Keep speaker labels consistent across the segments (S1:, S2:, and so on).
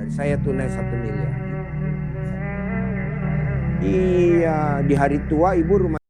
S1: Saya tunai 1 miliar. Iya, di hari tua ibu rumah.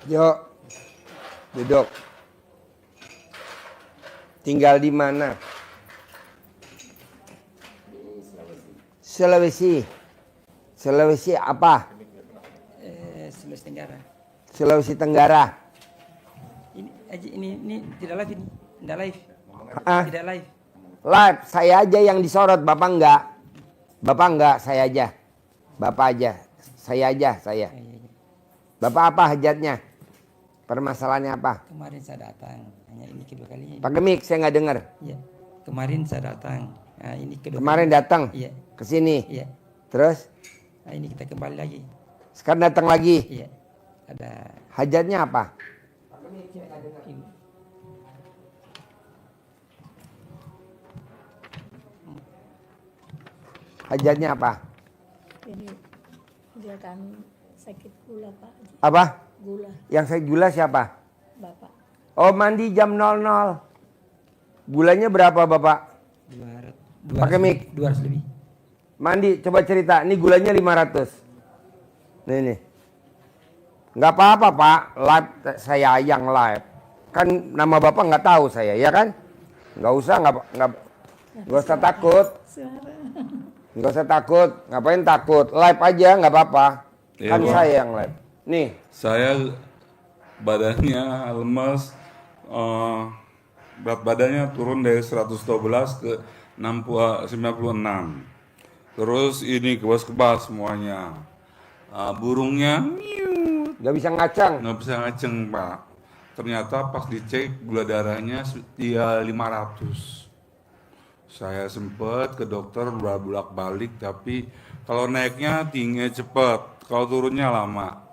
S1: Yuk, duduk. Tinggal di mana? Sulawesi. Sulawesi apa?
S2: Sulawesi Tenggara.
S1: Sulawesi Tenggara.
S2: Ini tidak live ini. Tidak live. Tidak live.
S1: Live, saya aja yang disorot, Bapak enggak. Bapak enggak, saya aja. Bapak aja. Saya aja, saya. Bapak apa hajatnya? Permasalahannya apa?
S2: Kemarin saya datang, hanya ini kedua kali.
S1: Pakai mic, saya nggak dengar.
S2: Iya. Kemarin saya datang. Nah, ini kedua
S1: Kemarin
S2: kali.
S1: datang?
S2: Iya.
S1: Ke sini?
S2: Iya.
S1: Terus?
S2: Nah, ini kita kembali lagi.
S1: Sekarang datang lagi?
S2: Iya. Ada.
S1: Hajatnya apa?
S2: Ini.
S1: Hajatnya apa?
S3: Ini dia kan sakit gula Pak.
S1: Apa?
S3: Gula
S1: Yang saya gula siapa?
S3: Bapak.
S1: Oh, mandi jam 00. Gulanya berapa, Bapak?
S2: 200.
S1: Pakai mic.
S2: 200 lebih.
S1: Mandi, coba cerita. Ini gulanya 500. Nih. Nggak apa-apa, Pak. Live, saya yang live. Kan nama Bapak nggak tahu saya, ya kan? Nggak usah takut.
S3: Suara.
S1: Nggak usah takut. Ngapain takut? Live aja, nggak apa-apa.
S4: Iya,
S1: Kan
S4: Pak.
S1: saya yang live. Nih.
S4: Saya badannya lemes, berat badannya turun dari 112 ke 96. Terus ini kebas-kebas semuanya. Burungnya
S1: Nggak bisa ngacang.
S4: nggak bisa ngaceng, Pak. Ternyata pas dicek gula darahnya dia 500. Saya sempet ke dokter bolak-balik, tapi kalau naiknya tingginya cepet, kalau turunnya lama.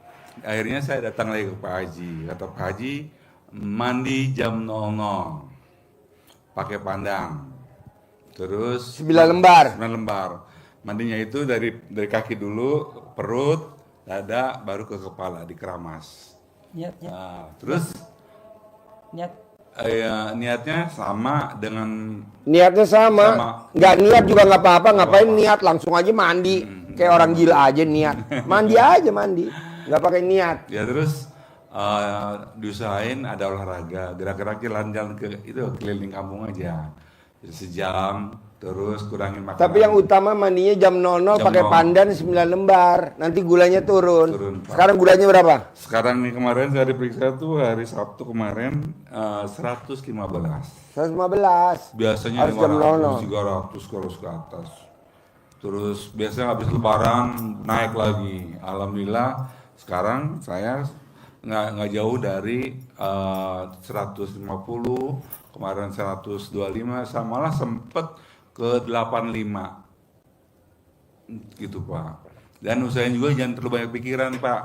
S4: Akhirnya saya datang lagi ke Pak Haji. Kata Pak Haji, mandi jam 00, pakai pandang. Terus
S1: 9 lembar.
S4: 9 lembar. Mandinya itu dari kaki dulu, perut, dada, baru ke kepala, dikeramas.
S2: Niat.
S4: Nah, terus
S2: Niat.
S4: niatnya sama dengan
S1: Niatnya sama.
S4: Sama.
S1: Nggak niat juga nggak apa-apa. Ngapain niat? Langsung aja mandi. Kayak orang gila aja niat. Mandi aja mandi. Nggak pakai niat.
S4: ya terus diusahain ada olahraga, gerak-gerak jalan-jalan ke itu keliling kampung aja. Sejam, terus kurangin makanan.
S1: Tapi yang utama mandinya jam 00
S4: Jam
S1: pakai
S4: 00.
S1: pandan 9 lembar. Nanti gulanya turun.
S4: Turun, Pak.
S1: Sekarang gulanya berapa?
S4: Sekarang nih kemarin saya diperiksa tuh hari Sabtu kemarin 115.
S1: 115.
S4: Biasanya
S1: Harus jam 00.
S4: 500, 300 terus ke atas. Terus biasanya habis lebaran naik lagi. Alhamdulillah sekarang saya nggak jauh dari 150, kemarin 125, malah sempet ke 85 gitu, Pak. Dan usahain juga jangan terlalu banyak pikiran, Pak.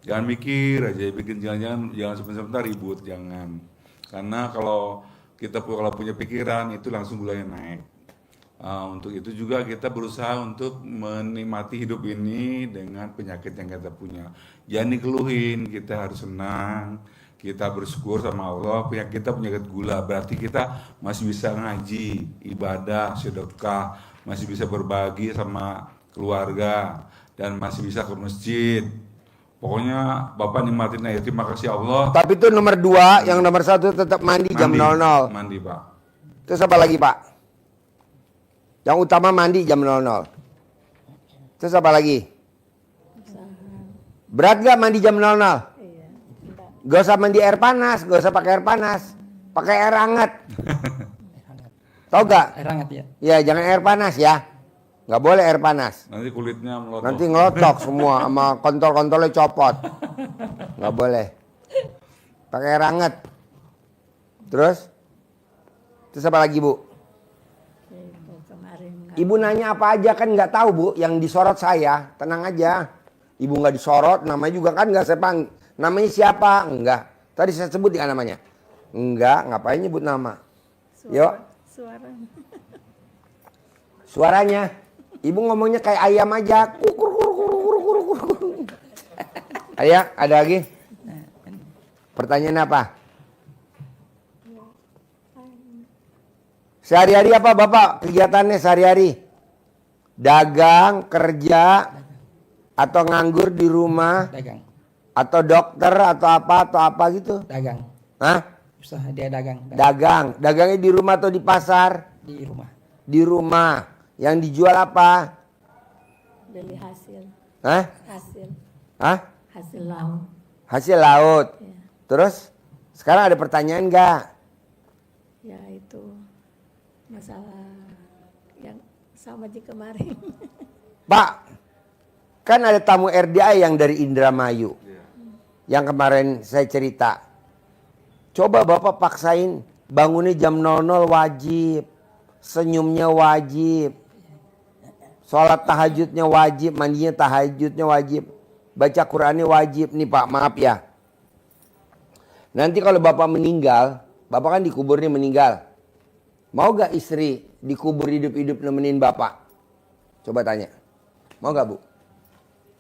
S4: Jangan mikir aja, bikin jangan sebentar ribut, jangan. Karena kalau kita kalau punya pikiran itu langsung gulanya naik. Untuk itu juga kita berusaha untuk menikmati hidup ini dengan penyakit yang kita punya. Jangan dikeluhin, kita harus senang, kita bersyukur sama Allah. Kita penyakit gula, berarti kita masih bisa ngaji, ibadah, sedekah, masih bisa berbagi sama keluarga, dan masih bisa ke masjid. Pokoknya Bapak nikmatin aja, terima kasih Allah.
S1: Tapi itu nomor 2, yang nomor 1 tetap mandi jam 00.
S4: Mandi, Pak.
S1: Terus apa lagi, Pak? Yang utama mandi jam 00. Terus apa lagi? Berat gak mandi jam 00?
S3: Iya. Enggak.
S1: Gak usah mandi air panas, gak usah pakai air panas. Pakai air hangat. Tau gak?
S2: Air hangat ya.
S1: Ya jangan air panas ya. Gak boleh air panas.
S4: Nanti kulitnya melotot.
S1: Nanti ngelotok semua sama kontol-kontolnya copot. Gak boleh. Pakai air hangat. Terus? Terus apa lagi Bu?
S3: Itu kemarin nggak-
S1: Ibu nanya apa aja kan nggak tahu Bu. Yang disorot saya, tenang aja. Ibu nggak disorot, namanya juga kan nggak saya panggil. Namanya siapa? Enggak. Tadi saya sebut nggak namanya? Enggak, ngapain nyebut nama? Yuk.
S3: Suara.
S1: Suaranya. Ibu ngomongnya kayak ayam aja. Kukur, kukur, kukur, kukur, kukur, kukur. Ayah, ada lagi? Pertanyaan apa? Sehari-hari apa Bapak kegiatannya sehari-hari? Dagang, kerja, atau nganggur di rumah,
S2: Dagang.
S1: atau dokter, atau apa gitu?
S2: Dagang.
S1: Hah?
S2: Usaha dia dagang.
S1: Dagang. Dagangnya di rumah atau di pasar?
S2: Di rumah.
S1: Di rumah. Yang dijual apa?
S3: Beli hasil.
S1: Hah?
S3: Hasil.
S1: Hah?
S3: Hasil laut.
S1: Hasil laut.
S3: Ya.
S1: Terus? Sekarang ada pertanyaan nggak?
S3: Ya itu masalah yang sama di kemarin.
S1: Pak, kan ada tamu RDA yang dari Indramayu. Yang kemarin saya cerita. Coba Bapak paksain bangunnya jam 00 wajib. Senyumnya wajib. Sholat tahajudnya wajib. Mandinya tahajudnya wajib. Baca Qurannya wajib. Nih Pak, maaf ya. Nanti kalau Bapak meninggal, Bapak kan dikuburnya meninggal. Mau gak istri dikubur hidup-hidup nemenin Bapak? Coba tanya. Mau gak Bu?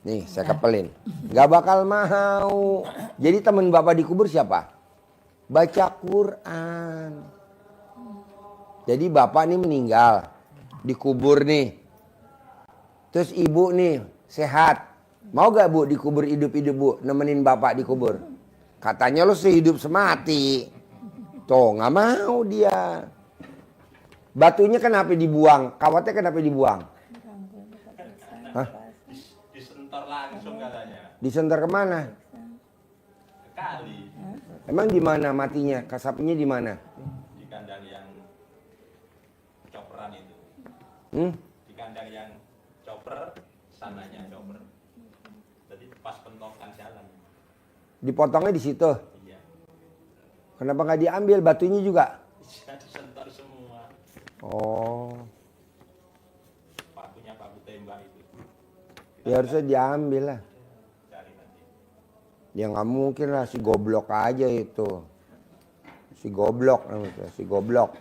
S1: Nih saya kepelin. Gak bakal mau. Jadi teman Bapak dikubur siapa? Baca Quran. Jadi Bapak nih meninggal. Dikubur nih. Terus ibu nih sehat. Mau gak Bu dikubur hidup-hidup Bu? Nemenin Bapak dikubur. Katanya lo sehidup semati. Tuh gak mau dia. Batunya kenapa dibuang? Kawatnya kenapa dibuang? Hah?
S5: Disentor langsung katanya.
S1: Disentar kemana?
S5: Kali
S1: Emang di mana matinya? Kasapnya di mana?
S5: di kandang yang coperan itu.
S1: Hmm?
S5: Di kandang yang coper, sananya coper. Jadi pas pentokan jalan.
S1: Dipotongnya di situ.
S5: Iya.
S1: Kenapa nggak diambil batunya juga?
S5: Bisa disentor semua.
S1: Oh,
S5: Pakunya paku tembak itu.
S1: ya harusnya diambil lah.
S5: Cari nanti.
S1: Ya nggak mungkin lah, si goblok aja itu. Si goblok namanya, si goblok.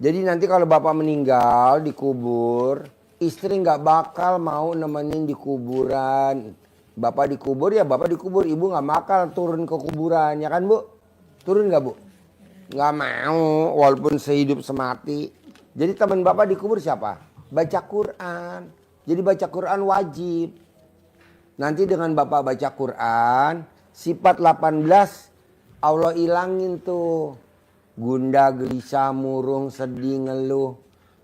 S1: Jadi nanti kalau Bapak meninggal dikubur, istri nggak bakal mau nemenin di kuburan. Bapak dikubur ya Bapak dikubur, ibu nggak bakal turun ke kuburan, ya kan Bu? Turun nggak Bu? Nggak mau, walaupun sehidup semati. Jadi teman Bapak dikubur siapa? Baca Quran. Jadi baca Quran wajib. Nanti dengan Bapak baca Quran, sifat 18 Allah ilangin tuh. Gundah, gelisah, murung, sedih, ngeluh.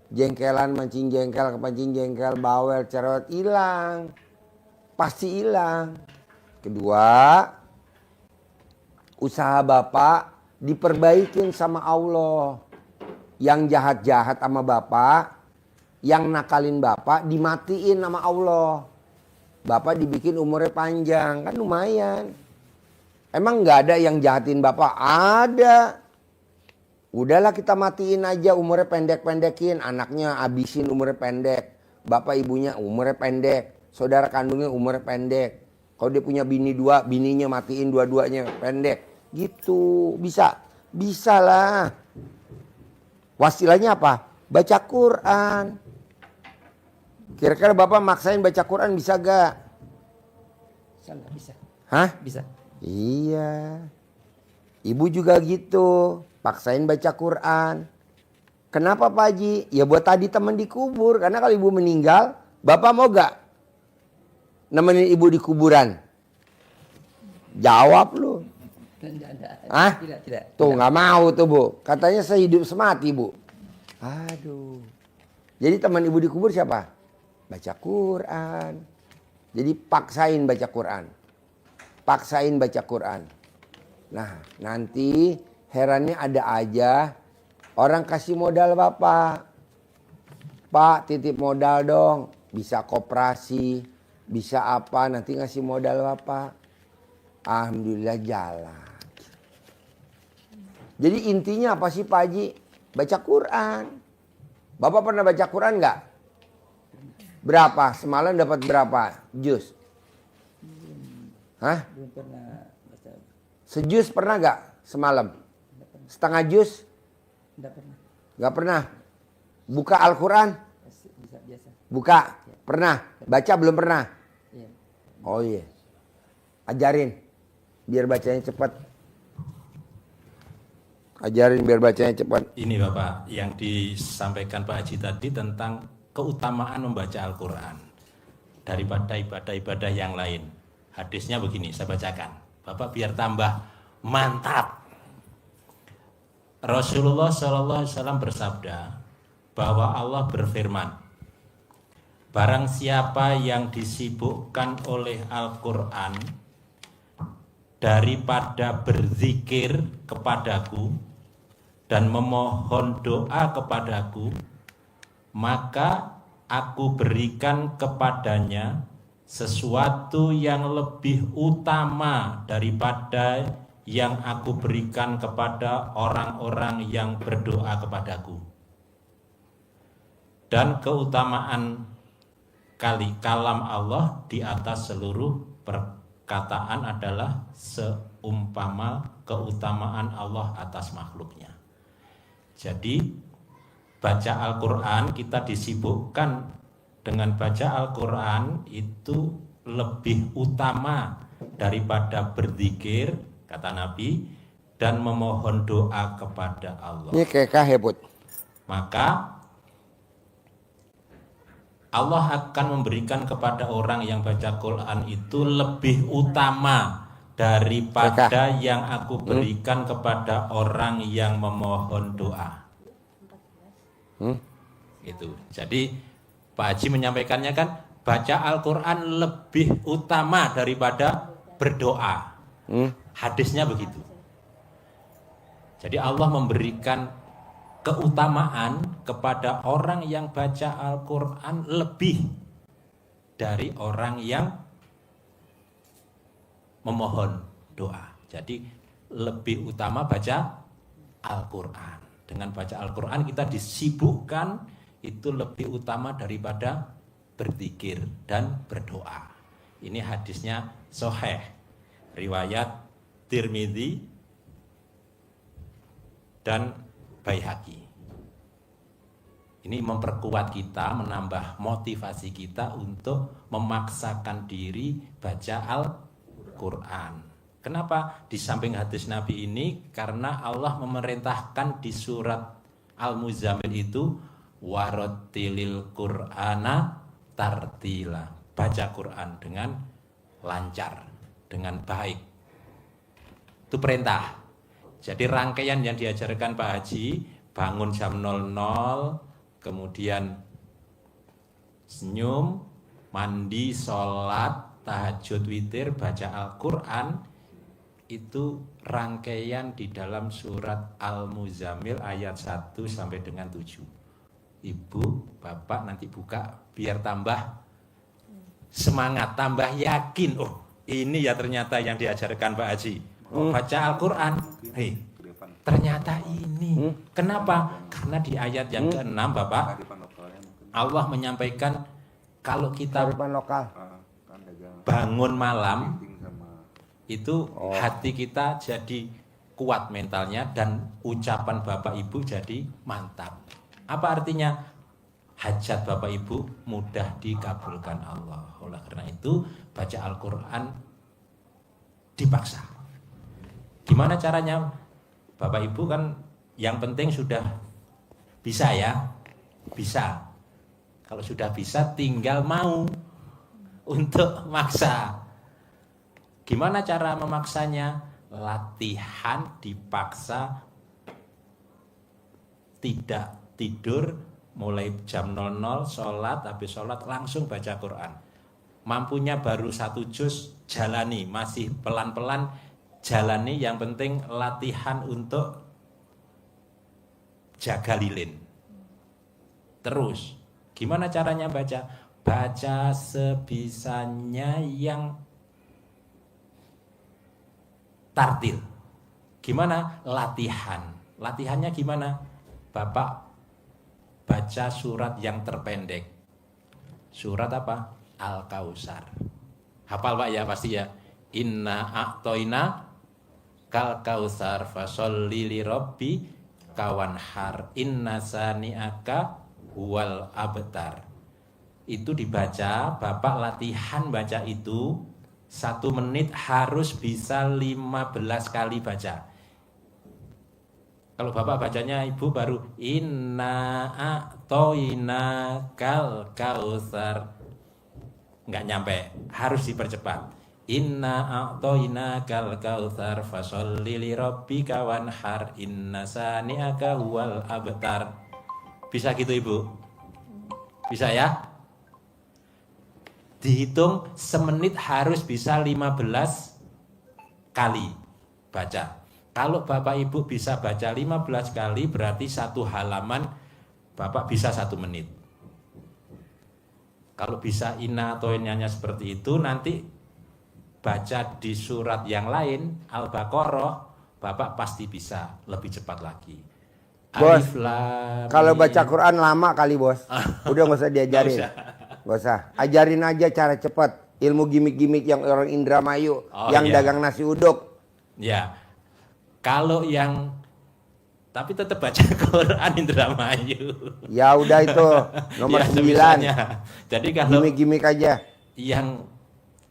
S1: Jengkelan, mancing jengkel, kepancing jengkel, bawel, cerewet, hilang. Pasti hilang. Kedua, usaha Bapak diperbaikin sama Allah. Yang jahat-jahat sama Bapak, yang nakalin Bapak dimatiin sama Allah. Bapak dibikin umurnya panjang, kan lumayan. Emang nggak ada yang jahatin Bapak? Ada. Udahlah kita matiin aja, umurnya pendek-pendekin. Anaknya abisin umurnya pendek. Bapak ibunya umurnya pendek. Saudara kandungnya umurnya pendek. Kalau dia punya bini dua, bininya matiin dua-duanya pendek. Gitu, bisa. Bisa lah. Wasilahnya apa? Baca Quran. Kira-kira Bapak maksain baca Quran bisa gak?
S2: Salah, bisa.
S1: Hah?
S2: Bisa.
S1: Iya. Ibu juga gitu. Paksain baca Quran. Kenapa Pak Haji? Ya buat tadi teman dikubur. Karena kalau ibu meninggal, Bapak mau gak nemenin ibu di kuburan? Jawab lu.
S2: Tidak.
S1: Hah?
S2: Tidak.
S1: Tuh nggak mau tuh Bu. Katanya sehidup semati Bu. Aduh. Jadi teman ibu dikubur siapa? Baca Quran. Jadi paksain baca Quran. Paksain baca Quran. Nah nanti herannya ada aja orang kasih modal Bapak. Pak titip modal dong. Bisa koperasi. Bisa apa nanti ngasih modal Bapak. Alhamdulillah jalan. Jadi intinya apa sih Pak Haji? Baca Quran. Bapak pernah baca Quran nggak? Berapa? Semalam dapat berapa juz? Hah?
S2: Belum pernah baca.
S1: Sejus pernah nggak semalam? Setengah juz?
S2: Tidak pernah.
S1: Nggak pernah. Buka Al-Quran?
S2: Bisa biasa.
S1: Buka? Pernah? Baca belum pernah?
S2: Iya.
S1: Oh iya. Ajarin. Biar bacanya cepat. Ajarin biar bacanya cepat.
S5: Ini Bapak yang disampaikan Pak Haji tadi tentang keutamaan membaca Al-Quran daripada ibadah-ibadah yang lain. Hadisnya begini, saya bacakan. Bapak biar tambah mantap. Rasulullah SAW bersabda bahwa Allah berfirman, barang siapa yang disibukkan oleh Al-Quran daripada berzikir kepadaku dan memohon doa kepadaku, maka aku berikan kepadanya sesuatu yang lebih utama daripada yang aku berikan kepada orang-orang yang berdoa kepadaku. Dan keutamaan kalam Allah di atas seluruh perkataan adalah seumpama keutamaan Allah atas makhluknya. Jadi baca Al-Quran, kita disibukkan dengan baca Al-Quran itu lebih utama daripada berzikir, kata Nabi, dan memohon doa kepada Allah.
S1: Ini kayak kahebut.
S5: Maka Allah akan memberikan kepada orang yang baca Quran itu lebih utama daripada yang aku berikan kepada orang yang memohon doa. Itu. Jadi Pak Haji menyampaikannya kan, baca Al-Quran lebih utama daripada berdoa. Hadisnya begitu. Jadi Allah memberikan keutamaan kepada orang yang baca Al-Quran lebih dari orang yang memohon doa. Jadi lebih utama baca Al-Quran. Dengan baca Al-Quran kita disibukkan itu lebih utama daripada berzikir dan berdoa. Ini hadisnya sahih, riwayat Tirmidzi dan Baihaqi. Ini memperkuat kita, menambah motivasi kita untuk memaksakan diri baca Al-Quran. Kenapa? Di samping hadis Nabi ini, karena Allah memerintahkan di surat Al-Muzammil itu, warattilil Qur'ana tartila. Baca Quran dengan lancar, dengan baik. Itu perintah. Jadi rangkaian yang diajarkan Pak Haji, bangun jam 00, kemudian senyum, mandi, sholat, tahajud, witir, baca Al-Quran, itu rangkaian di dalam surat Al-Muzammil ayat 1 sampai dengan 7. Ibu, bapak nanti buka biar tambah semangat, tambah yakin. Oh, ini ya ternyata yang diajarkan Pak Haji. Oh, baca Al-Quran. Hei, ternyata ini. Kenapa? Karena di ayat yang ke-6 Bapak, Allah menyampaikan kalau kita bangun malam itu hati kita jadi kuat mentalnya dan ucapan Bapak Ibu jadi mantap. Apa artinya? Hajat Bapak Ibu mudah dikabulkan Allah. Oleh karena itu baca Al-Quran dipaksa. Gimana caranya? Bapak Ibu kan yang penting sudah bisa ya. Bisa. Kalau sudah bisa tinggal mau untuk maksa. Gimana cara memaksanya? Latihan dipaksa, tidak tidur, mulai jam 00 sholat, habis sholat langsung baca Quran. Mampunya baru 1 juz, jalani, masih pelan-pelan jalani, yang penting latihan untuk jaga lilin. Terus, gimana caranya baca? Baca sebisanya yang tartil. Gimana? Latihan. Latihannya gimana? Bapak baca surat yang terpendek. Surat apa? Al-Kautsar. Hafal Pak ya pasti ya. Inna a'toina kal kautsar fasholli li rabbi kawanhar inna sani'aka huwal abtar. Itu dibaca, Bapak latihan baca itu 1 menit harus bisa 15 kali baca. Kalau Bapak bacanya Ibu baru inna a'toina kal kautsar, nggak nyampe, harus dipercepat. Inna a'toina kal kautsar fasholli li rabbika wanhar inna sani'aka huwal abtar. Bisa gitu Ibu? Bisa ya? Dihitung semenit harus bisa 15 kali baca. Kalau Bapak Ibu bisa baca 15 kali berarti 1 halaman Bapak bisa 1 menit. Kalau bisa inna atau inanya seperti itu, nanti baca di surat yang lain Al-Baqarah Bapak pasti bisa lebih cepat lagi.
S1: Bos,
S5: Alif Lam
S1: kalau
S5: Mim.
S1: baca Quran lama kali bos. Udah nggak usah diajarin. Nggak usah. Ajarin aja cara cepat. Ilmu gimmick-gimmick yang orang Indramayu, yang
S5: iya.
S1: dagang nasi uduk.
S5: Ya. Kalau yang tapi tetap baca Quran Indramayu.
S1: Ya udah itu nomor
S5: Ya,
S1: 9.
S5: semisanya. Jadi kalau
S1: Gimmick-gimmick aja.
S5: yang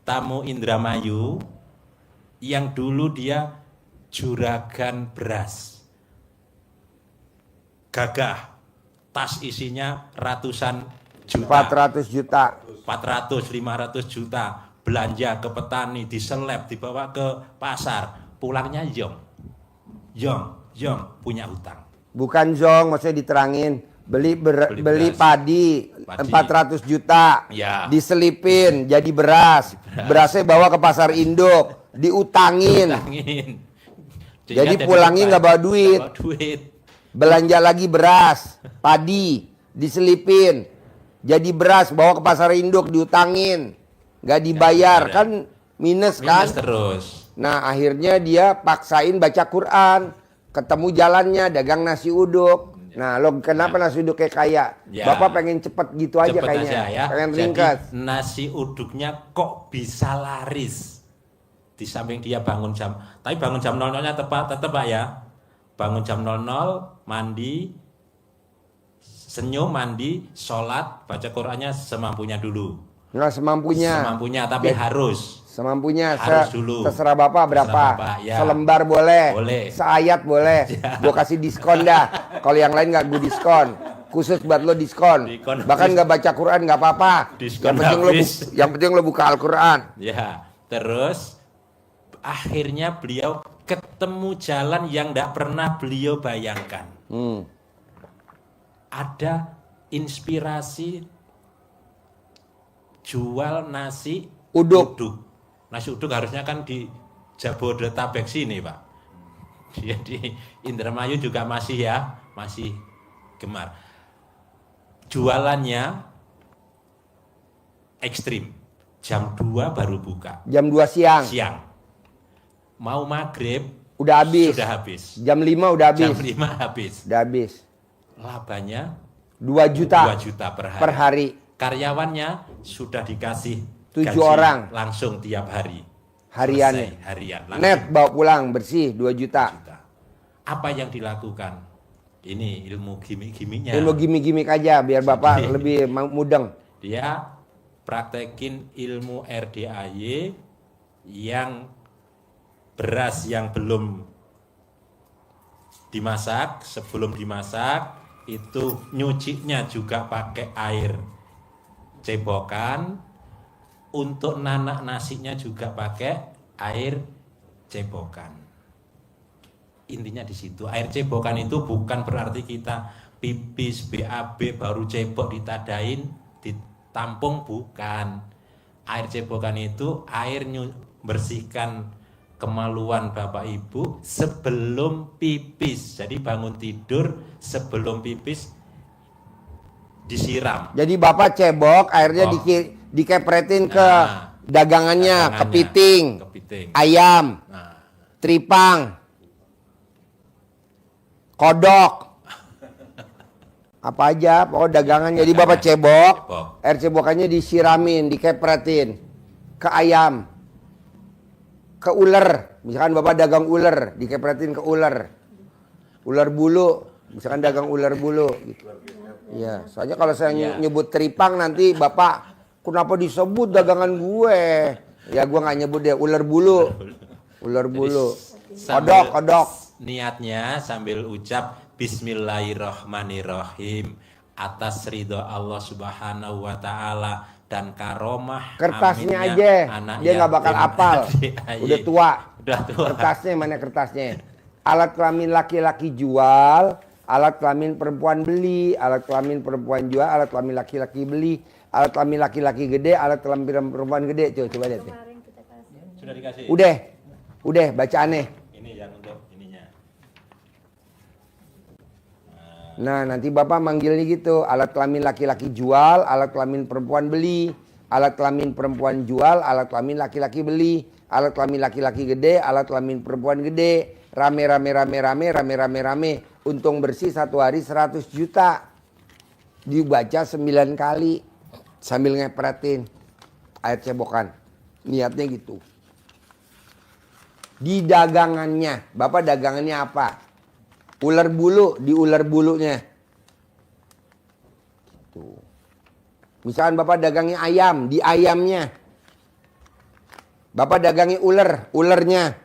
S5: tamu Indramayu yang dulu dia juragan beras, gagah, tas isinya ratusan juta,
S1: 400 juta.
S5: 400, 500 juta, belanja ke petani, diseleb, dibawa ke pasar, pulangnya Yong punya hutang.
S1: Bukan zong, maksudnya diterangin. Beli
S5: Beli beras.
S1: padi,
S5: Padi.
S1: 400 juta.
S5: Ya.
S1: Diselipin jadi beras. Berasnya bawa ke pasar induk, diutangin.
S5: Utangin.
S1: Jadi
S5: Sehingga
S1: pulangnya nggak bawa duit.
S5: Nggak bawa duit.
S1: Belanja lagi beras, padi, diselipin. Jadi beras bawa ke pasar induk, diutangin. Nggak dibayar,
S5: Nggak ada.
S1: kan minus kan?
S5: Minus terus.
S1: Nah akhirnya dia paksain baca Quran. Ketemu jalannya dagang nasi uduk. Nah lo kenapa nasi uduk kayak kaya?
S5: Ya.
S1: Bapak pengen cepet gitu aja
S5: Cepet
S1: kayaknya.
S5: aja ya.
S1: Pengen
S5: Jadi
S1: ringkas.
S5: nasi uduknya kok bisa laris. Di samping dia bangun jam, tapi bangun jam 00-nya tetap Pak ya. Bangun jam 00, mandi, senyum, mandi, sholat, baca Qur'annya semampunya dulu.
S1: Nggak semampunya.
S5: Semampunya, tapi
S1: Jadi-
S5: harus.
S1: Semampunya.
S5: Harus dulu.
S1: Terserah Bapak berapa.
S5: Terserah Bapak, ya.
S1: Selembar boleh.
S5: Boleh.
S1: Seayat boleh. Gue kasih diskon dah. Kalau yang lain nggak gue diskon. Khusus buat lo diskon.
S5: Diskon
S1: Bahkan
S5: habis.
S1: nggak baca Quran nggak apa-apa.
S5: Diskon
S1: Yang penting lo buka Al-Quran.
S5: Ya, terus akhirnya beliau ketemu jalan yang tidak pernah beliau bayangkan. Ada inspirasi jual nasi
S1: Uduk.
S5: Nasi uduk harusnya kan di Jabodetabek sini, Pak. Jadi Indramayu juga masih gemar. Jualannya ekstrim. Jam 2 baru buka.
S1: Jam 2 siang.
S5: Siang. Mau maghrib
S1: Udah habis.
S5: sudah habis.
S1: Jam 5 udah habis.
S5: Jam 5 habis.
S1: Udah habis.
S5: Labanya
S1: 2 juta
S5: 2 juta per hari.
S1: per hari.
S5: Karyawannya sudah dikasih
S1: 7
S5: gaji
S1: orang.
S5: langsung tiap hari.
S1: Hariannya.
S5: Selesai, harian. Langsung
S1: Net bawa pulang bersih 2 juta.
S5: juta. Apa yang dilakukan? Ini ilmu gimmick-gimmicknya.
S1: Ilmu gimmick-gimmick aja biar Bapak lebih mudeng.
S5: Dia praktekin ilmu RDAY yang beras yang belum dimasak, sebelum dimasak itu nyucinya juga pakai air cebokan, untuk nanak nasinya juga pakai air cebokan. Intinya di situ. Air cebokan itu bukan berarti kita pipis BAB baru cebok ditadain, ditampung, bukan. Air cebokan itu air bersihkan kemaluan Bapak Ibu sebelum pipis. Jadi bangun tidur sebelum pipis disiram.
S1: Jadi Bapak cebok, airnya dikepretin ke dagangannya, kepiting,
S5: Kepiting.
S1: ayam,
S5: Nah,
S1: tripang, kodok. Apa aja, pokoknya dagangan. Jadi bapak cebok, air cebokannya disiramin, dikepretin ke ayam, ke ular. Misalkan bapak dagang ular, dikepretin ke ular, ular bulu. Misalkan dagang ular bulu. Gitu. Iya, soalnya kalau saya nyebut teripang nanti bapak, kenapa disebut dagangan gue? Ya gue nggak nyebut deh, ular bulu, ular bulu, kodok.
S5: Niatnya sambil ucap Bismillahirrahmanirrahim atas ridho Allah Subhanahu wa Ta'ala dan karomah
S1: kertasnya
S5: aminnya
S1: aja,
S5: anak
S1: dia nggak bakal
S5: yatim.
S1: apal. Udah tua. Kertasnya mana kertasnya? Alat kelamin laki-laki jual, alat kelamin perempuan beli, alat kelamin perempuan jual, alat kelamin laki-laki beli, alat kelamin laki-laki gede, alat kelamin perempuan gede. Coba lihat nih.
S3: Kemarin kita kasih.
S5: Sudah dikasih.
S1: Udah bacaannya.
S5: Ini yang untuk ininya.
S1: Nah nanti bapak manggilnya gitu, alat kelamin laki-laki jual, alat kelamin perempuan beli, alat kelamin perempuan jual, alat kelamin laki-laki beli, alat kelamin laki-laki gede, alat kelamin perempuan gede, rame, untung bersih satu hari 100 juta. Dibaca 9 kali sambil ngepretin air cebokan, niatnya gitu. Di dagangannya, bapak dagangannya apa? Ular bulu, di ular bulunya. Gitu. Misalkan bapak dagangnya ayam, di ayamnya. Bapak dagangi ular, ularnya.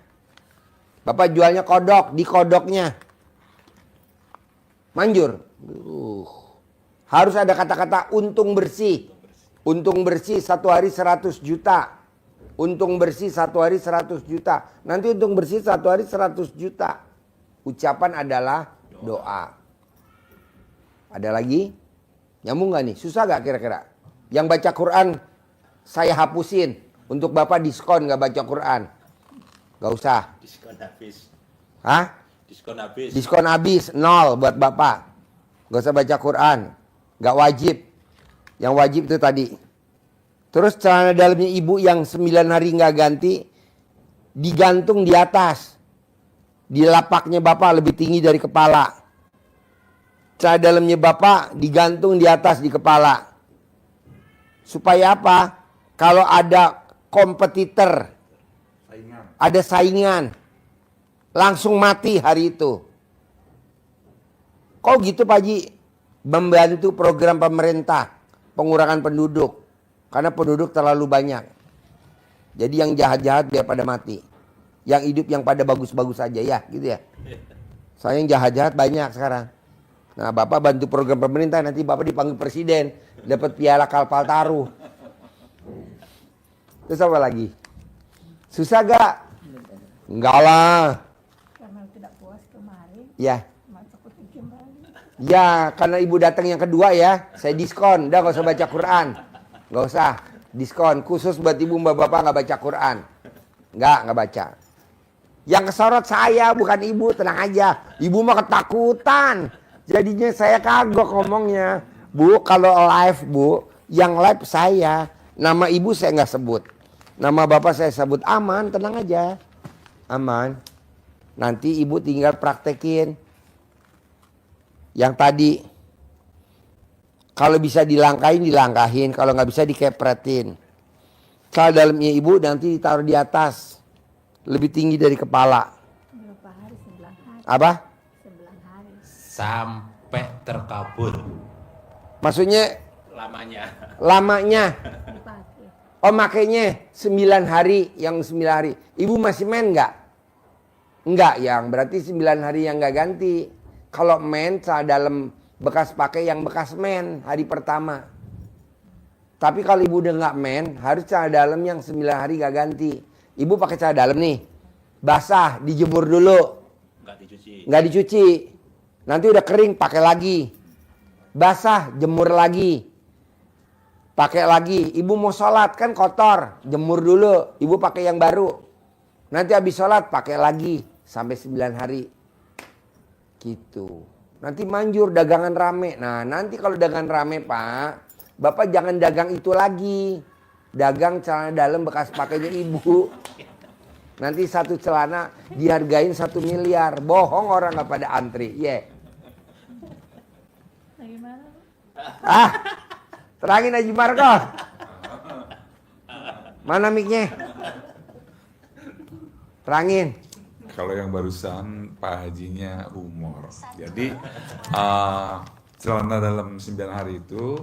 S1: Bapak jualnya kodok, di kodoknya. Manjur. Harus ada kata-kata untung bersih. Untung bersih satu hari 100 juta. Untung bersih satu hari 100 juta. Nanti untung bersih satu hari 100 juta. Ucapan adalah doa. Ada lagi? Nyambung gak nih? Susah gak kira-kira? Yang baca Quran saya hapusin. Untuk bapak diskon gak baca Quran. Gak usah.
S5: Diskon habis.
S1: Hah?
S5: Diskon habis.
S1: Diskon habis. 0 buat bapak. Gak usah baca Quran. Gak wajib. Yang wajib itu tadi. Terus celana dalamnya ibu yang 9 hari gak ganti. Digantung di atas. Di lapaknya bapak lebih tinggi dari kepala. Celana dalamnya bapak digantung di atas di kepala. Supaya apa? Kalau ada kompetitor, ada saingan, langsung mati hari itu. Kok gitu Pak Haji? Membantu program pemerintah pengurangan penduduk. Karena penduduk terlalu banyak. Jadi yang jahat-jahat biar pada mati. Yang hidup yang pada bagus-bagus aja ya, gitu ya. Soalnya yang jahat-jahat banyak sekarang. Nah, bapak bantu program pemerintah, nanti bapak dipanggil presiden, dapat piala Kalpal Taruh. Terus apa lagi? Susah gak? Enggak lah.
S3: Karena tidak puas kemarin,
S1: Ya.
S3: masuk ke kembali.
S1: Ya, karena ibu datang yang kedua ya, saya diskon. Udah gak usah baca Quran. Gak usah. Diskon khusus buat ibu mbak bapak gak baca Quran. Gak baca. Yang kesorot saya bukan ibu, tenang aja. Ibu mah ketakutan. Jadinya saya kagok ngomongnya. Bu, kalau live bu, yang live saya. Nama ibu saya nggak sebut. Nama bapak saya sebut. Aman, tenang aja. Aman. Nanti ibu tinggal praktekin. Yang tadi. Kalau bisa dilangkahin. Kalau nggak bisa dikepretin. Kalau dalamnya ibu nanti ditaruh di atas. Lebih tinggi dari kepala.
S3: Berapa hari? 9 hari.
S1: Apa?
S3: 9 hari.
S5: Sampai terkabul
S1: Maksudnya
S5: lamanya.
S3: Dipakai.
S1: Oh makanya 9 hari. Yang 9 hari. Ibu masih main nggak? Enggak yang. Berarti 9 hari yang nggak ganti. Kalau main dalam bekas pakai yang bekas main hari pertama. Tapi kalau ibu udah nggak main, harus celana dalam yang 9 hari nggak ganti. Ibu pakai celana dalam nih, basah, dijemur dulu, nggak dicuci. Nanti udah kering, pakai lagi. Basah, jemur lagi, pakai lagi. Ibu mau sholat kan kotor, jemur dulu. Ibu pakai yang baru. Nanti habis sholat pakai lagi sampai 9 hari. Gitu. Nanti manjur dagangan rame. Nah nanti kalau dagangan rame Pak, bapak jangan dagang itu lagi. Dagang celana dalam bekas pakainya ibu. Nanti satu celana dihargain 1 miliar. Bohong orang nggak pada antri.
S3: Bagaimana?
S1: Terangin Haji Marco. Mana mic-nya? Terangin.
S4: Kalau yang barusan Pak Hajinya humor. Jadi celana dalam 9 hari itu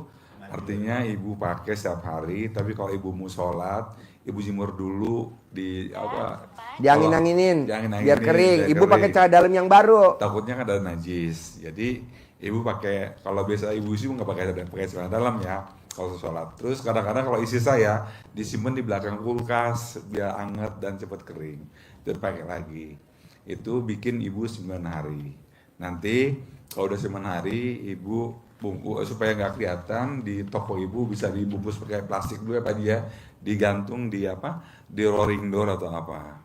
S4: artinya ibu pakai setiap hari. Tapi kalau ibu mau sholat, ibu jemur dulu di apa?
S1: Diangin-anginin,
S4: Diangin-anginin,
S1: biar kering.
S4: biar
S1: Ibu pakai celana dalam yang baru.
S4: Takutnya kan ada najis. Jadi ibu pakai, kalau biasa ibu sih nggak pakai celana dalam ya kalau sholat. Terus kadang-kadang kalau isi saya disimpan di belakang kulkas biar anget dan cepat kering. Terus pakai lagi. Itu bikin ibu 9 hari. Nanti kalau udah 9 hari ibu bungkus supaya nggak kelihatan, di toko ibu bisa dibungkus pakai plastik dulu apa dia, digantung di apa, di rolling door atau apa.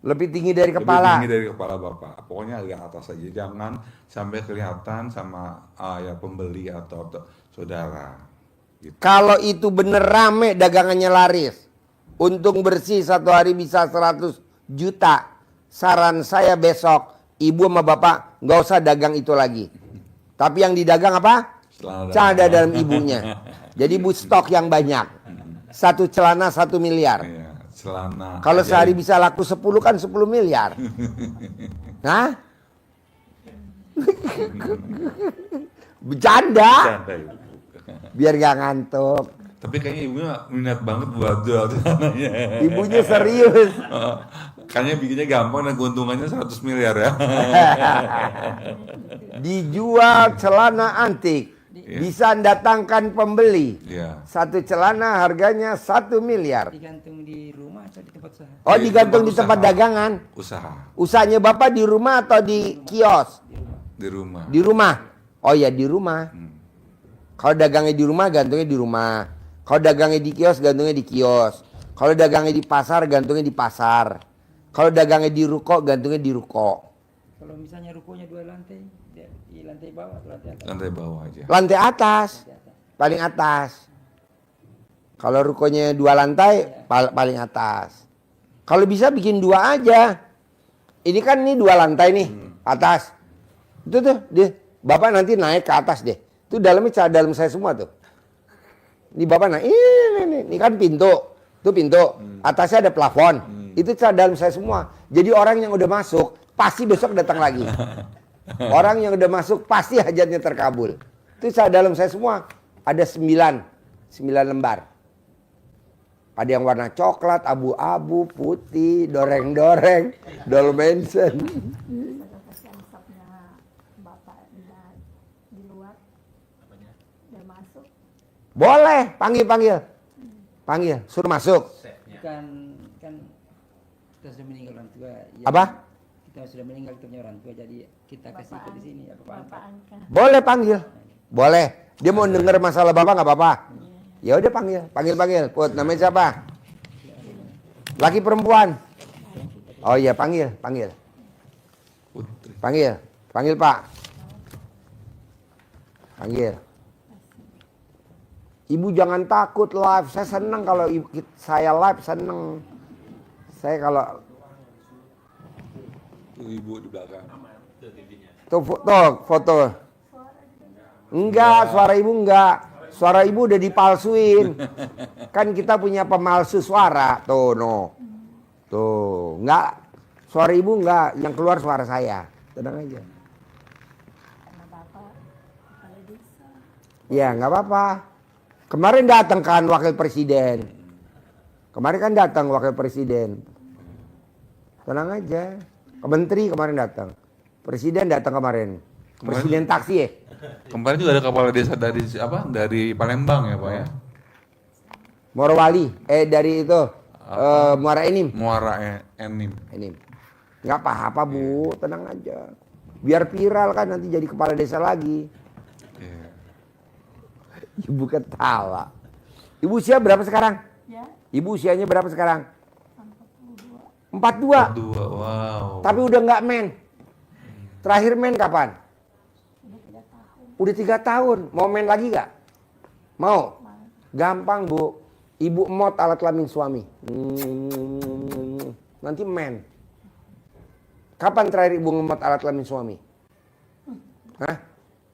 S1: Lebih tinggi dari
S4: Lebih
S1: kepala.
S4: tinggi dari kepala bapak. Pokoknya agak atas aja, jangan sampai kelihatan sama ya pembeli atau saudara. Gitu.
S1: Kalau itu bener rame dagangannya laris. Untung bersih satu hari bisa 100 juta. Saran saya besok ibu sama bapak nggak usah dagang itu lagi. Tapi yang didagang apa? Celana dalam ibunya. Jadi ibu stok yang banyak. Satu celana 1 miliar.
S4: Iya, celana.
S1: Kalau sehari bisa laku 10 kan 10 miliar. Hah? Bercanda.
S4: Bercanda, Ibu.
S1: Biar gak ngantuk.
S4: Tapi kayaknya ibunya minat banget buat jual celananya.
S1: Ibunya serius.
S4: Kayaknya bikinnya gampang dan keuntungannya 100 miliar ya.
S1: Dijual celana antik. Bisa datangkan pembeli.
S4: Iya.
S1: Satu celana harganya 1 miliar.
S2: Digantung di rumah atau di tempat usaha?
S1: Oh, digantung di
S4: Usaha.
S1: tempat dagangan.
S4: Usaha
S1: Usahanya bapak di rumah atau di kios?
S4: di rumah.
S1: Di rumah. Oh ya, di rumah. Kalau dagangnya di rumah, gantungnya di rumah. Kalau dagangnya di kios, gantungnya di kios. Kalau dagangnya di pasar, gantungnya di pasar. Kalau dagangnya di ruko, gantungnya di ruko.
S2: Kalau misalnya rukonya 2 lantai, di lantai bawah atau lantai atas?
S4: Lantai bawah aja.
S1: Lantai atas, paling atas. Kalau rukonya 2 lantai, paling atas. Kalau bisa bikin 2 aja. Ini kan 2 lantai nih, atas. Itu tuh, bapak nanti naik ke atas deh. Itu dalamnya celana dalam saya semua tuh. Ini bapak naik, ini kan pintu. Itu pintu, atasnya ada plafon. Itu celana dalam saya semua. Jadi orang yang udah masuk, pasti besok datang lagi. Orang yang udah masuk, pasti hajatnya terkabul. Itu celana dalam saya semua. Ada 9 lembar. Ada yang warna coklat, abu-abu, putih, doreng-doreng, dolmensen.
S3: Kasihan stoknya bapak di luar. Udah masuk.
S1: Boleh, panggil. Panggil, suruh masuk.
S2: Kan kita sudah meninggal orang tua. Ya,
S1: Apa?
S2: Kita sudah meninggal, kita punya orang tua, jadi kita kasih ke di sini ya bapak.
S3: Bapak angkat.
S1: Boleh panggil. Boleh. Dia mau denger masalah bapak nggak apa-apa. Ya udah panggil. Put, namanya siapa? Laki perempuan? Oh iya, panggil.
S4: Putri.
S1: Panggil Pak. Panggil. Ibu jangan takut live. Saya senang kalau saya live, senang. Saya kalau
S4: Tuh ibu di belakang.
S1: tuh foto. Enggak, suara ibu enggak. Suara ibu udah dipalsuin. Kan kita punya pemalsu suara. Tuh, no. Tuh, enggak. Suara ibu enggak, yang keluar suara saya. Tenang aja.
S3: Karena bapak kepala desa.
S1: Ya, enggak apa-apa. Kemarin datang kan wakil presiden. Tenang aja. Menteri kemarin datang. Presiden datang kemarin. Presiden taksi ya.
S4: Kemarin juga ada kepala desa dari Palembang ya Pak ya.
S1: Morowali. Dari itu. Muara Enim.
S4: Muara Enim.
S1: Nggak apa-apa Bu, tenang aja. Biar viral kan nanti jadi kepala desa lagi.
S4: Iya.
S1: Ibu ketawa. Ibu usia berapa sekarang?
S3: Ya,
S1: Ibu usianya berapa sekarang?
S3: 42.
S1: 42.
S4: Wow.
S1: Tapi udah nggak men. Terakhir men kapan? Udah 3 tahun. Mau main lagi gak? Mau? Gampang Bu. Ibu emot alat kelamin suami. nanti men. Kapan terakhir ibu ngemat alat kelamin suami? Hah?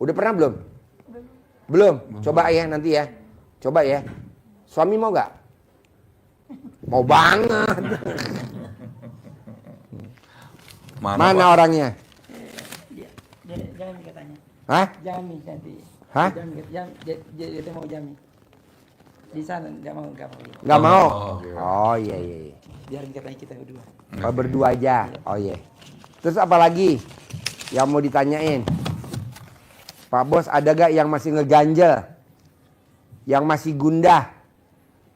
S1: Udah pernah belum? Belum. Coba ya nanti ya. Coba ya. Suami mau gak? Mau banget. Mana
S4: Pak?
S1: orangnya?
S2: Jami katanya.
S1: Hah?
S2: Jami nanti.
S1: Hah?
S2: Dia mau Jami. Di sana dia mau gak mau.
S1: Gak mau?
S4: oke.
S1: Oh iya iya.
S2: Biarin katanya kita berdua.
S1: Oh, berdua aja. Oh iya. Terus apa lagi yang mau ditanyain? Pak Bos, ada gak yang masih ngeganjel? Yang masih gundah?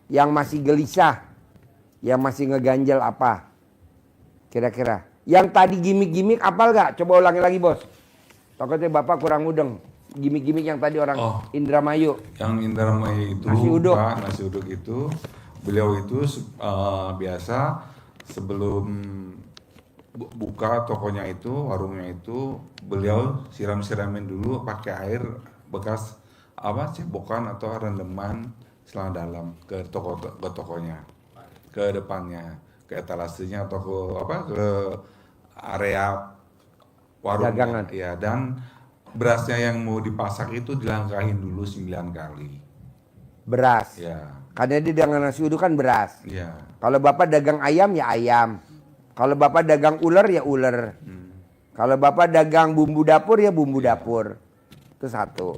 S1: Yang masih gelisah? Yang masih ngeganjel apa? Kira-kira. Yang tadi gimmick-gimmick apal gak? Coba ulangi lagi, Bos. Takutnya Bapak kurang mudeng. Gimmick-gimmick yang tadi orang Indramayu.
S4: Yang Indramayu itu,
S1: Nasi uduk.
S4: Pak, nasi uduk itu, beliau itu biasa sebelum buka tokonya itu, warungnya itu, beliau siram-siramin dulu pakai air bekas cebokan atau rendeman selang dalam ke tokonya, ke depannya, ke etalasenya atau ke area warungnya.
S1: Dagangan.
S4: Ya, dan berasnya yang mau dipasak itu dilangkahin dulu 9 kali.
S1: Beras.
S4: Ya,
S1: Karena dia dagang nasi uduk kan beras.
S4: ya.
S1: Kalau Bapak dagang ayam ya ayam. Kalau Bapak dagang ular ya ular. Kalau Bapak dagang bumbu dapur ya bumbu dapur. Itu satu.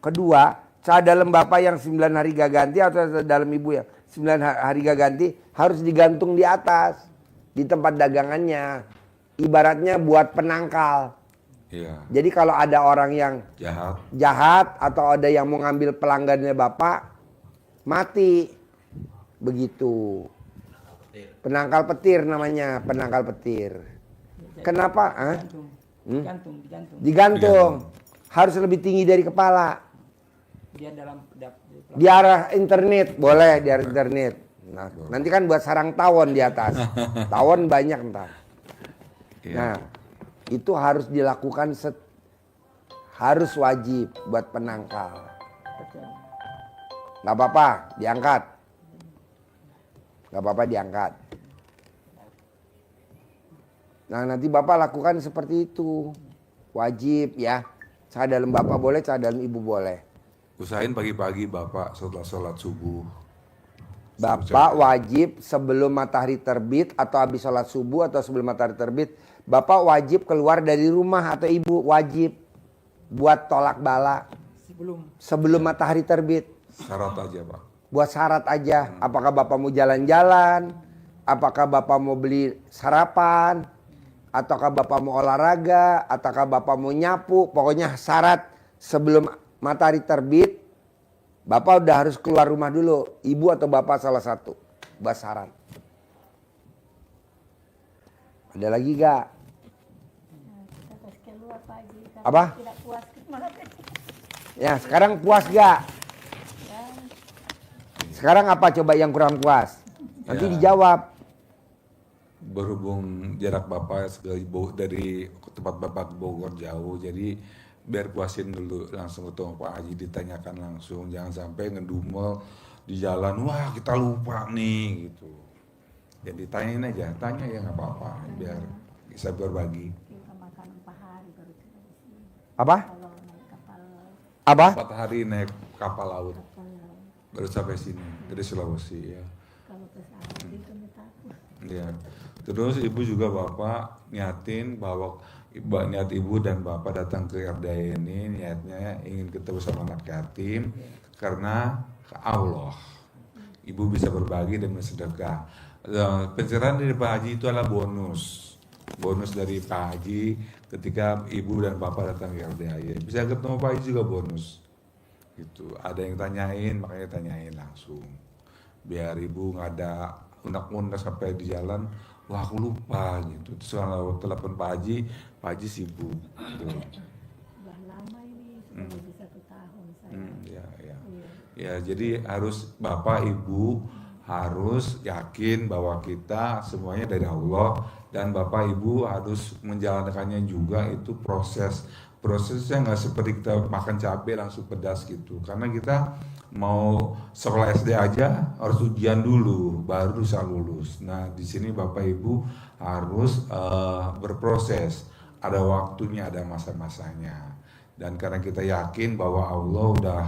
S1: Kedua, cara dalam Bapak yang 9 hari gak ganti atau dalam Ibu yang 9 hari gak ganti harus digantung di atas. Di tempat dagangannya. Ibaratnya buat penangkal.
S4: Iya.
S1: Jadi kalau ada orang yang jahat atau ada yang mau ngambil pelanggannya Bapak, mati. Begitu. Penangkal petir namanya, penangkal petir. Kenapa?
S2: Digantung.
S1: Digantung. Harus lebih tinggi dari kepala.
S2: Dia dalam
S1: Di arah internet, boleh di arah internet. Nah, nanti kan buat sarang tawon di atas. Tawon banyak ntar. Nah, itu harus dilakukan harus wajib buat penangkal. Nggak apa-apa, diangkat. Nggak apa-apa diangkat. Nah, nanti Bapak lakukan seperti itu. Wajib ya. Cara dalam Bapak boleh, cara dalam Ibu boleh.
S4: Usahain pagi-pagi Bapak setelah sholat subuh.
S1: Bapak wajib sebelum matahari terbit atau habis sholat subuh atau sebelum matahari terbit, Bapak wajib keluar dari rumah atau Ibu wajib buat tolak bala sebelum matahari terbit.
S4: Syarat aja Pak.
S1: Buat syarat aja. Apakah Bapak mau jalan-jalan? Apakah Bapak mau beli sarapan? Ataukah Bapak mau olahraga? Ataukah Bapak mau nyapu? Pokoknya syarat sebelum matahari terbit, Bapak udah harus keluar rumah dulu. Ibu atau Bapak salah satu. Buat syarat. Ada lagi gak?
S3: Kita harus keluar pagi. Kalau
S1: Apa?
S3: tidak puas gimana?
S1: Ya sekarang puas gak? Sekarang apa coba yang kurang puas? Nanti
S4: Ya.
S1: dijawab.
S4: Berhubung jarak Bapak dari tempat Bapak ke Bogor jauh, jadi biar puasin dulu langsung ketemu Pak Haji, ditanyakan langsung, jangan sampai ngedumel di jalan, wah kita lupa nih gitu. Jadi tanyain aja, tanya ya nggak apa-apa, biar bisa berbagi.
S3: Kita makan 4 hari baru kita di sini.
S1: Apa?
S3: Kalau naik kapal,
S1: Apa?
S4: 4 hari naik kapal laut,
S3: kalau
S4: baru sampai sini dari Sulawesi ya.
S3: kalau ke Saudi itu takut.
S4: Ya. Terus ibu juga bapak niatin bahwa niat ibu dan bapak datang ke RDA ini niatnya ingin ketemu sama anak yatim karena Allah. Ibu bisa berbagi dan bersedekah. Pencerahan dari Pak Haji itu adalah bonus dari Pak Haji ketika ibu dan bapak datang ke RDA. Bisa ketemu Pak Haji juga bonus. Gitu. Ada yang tanyain, makanya tanyain langsung. Biar ibu nggak ada unak-unak sampai di jalan, wah aku lupa gitu. Terus kalau telepon Pak Haji sibuk. Gitu.
S3: Udah lama ini, sudah lebih 1 tahun saya.
S4: Ya, ya.
S3: Iya.
S4: Ya, jadi harus Bapak Ibu harus yakin bahwa kita semuanya dari Allah dan Bapak Ibu harus menjalankannya juga itu proses prosesnya nggak seperti kita makan cabai langsung pedas gitu, karena kita mau sekolah SD aja harus ujian dulu baru bisa lulus. Nah di sini Bapak Ibu harus berproses, ada waktunya, ada masa-masanya. Dan karena kita yakin bahwa Allah udah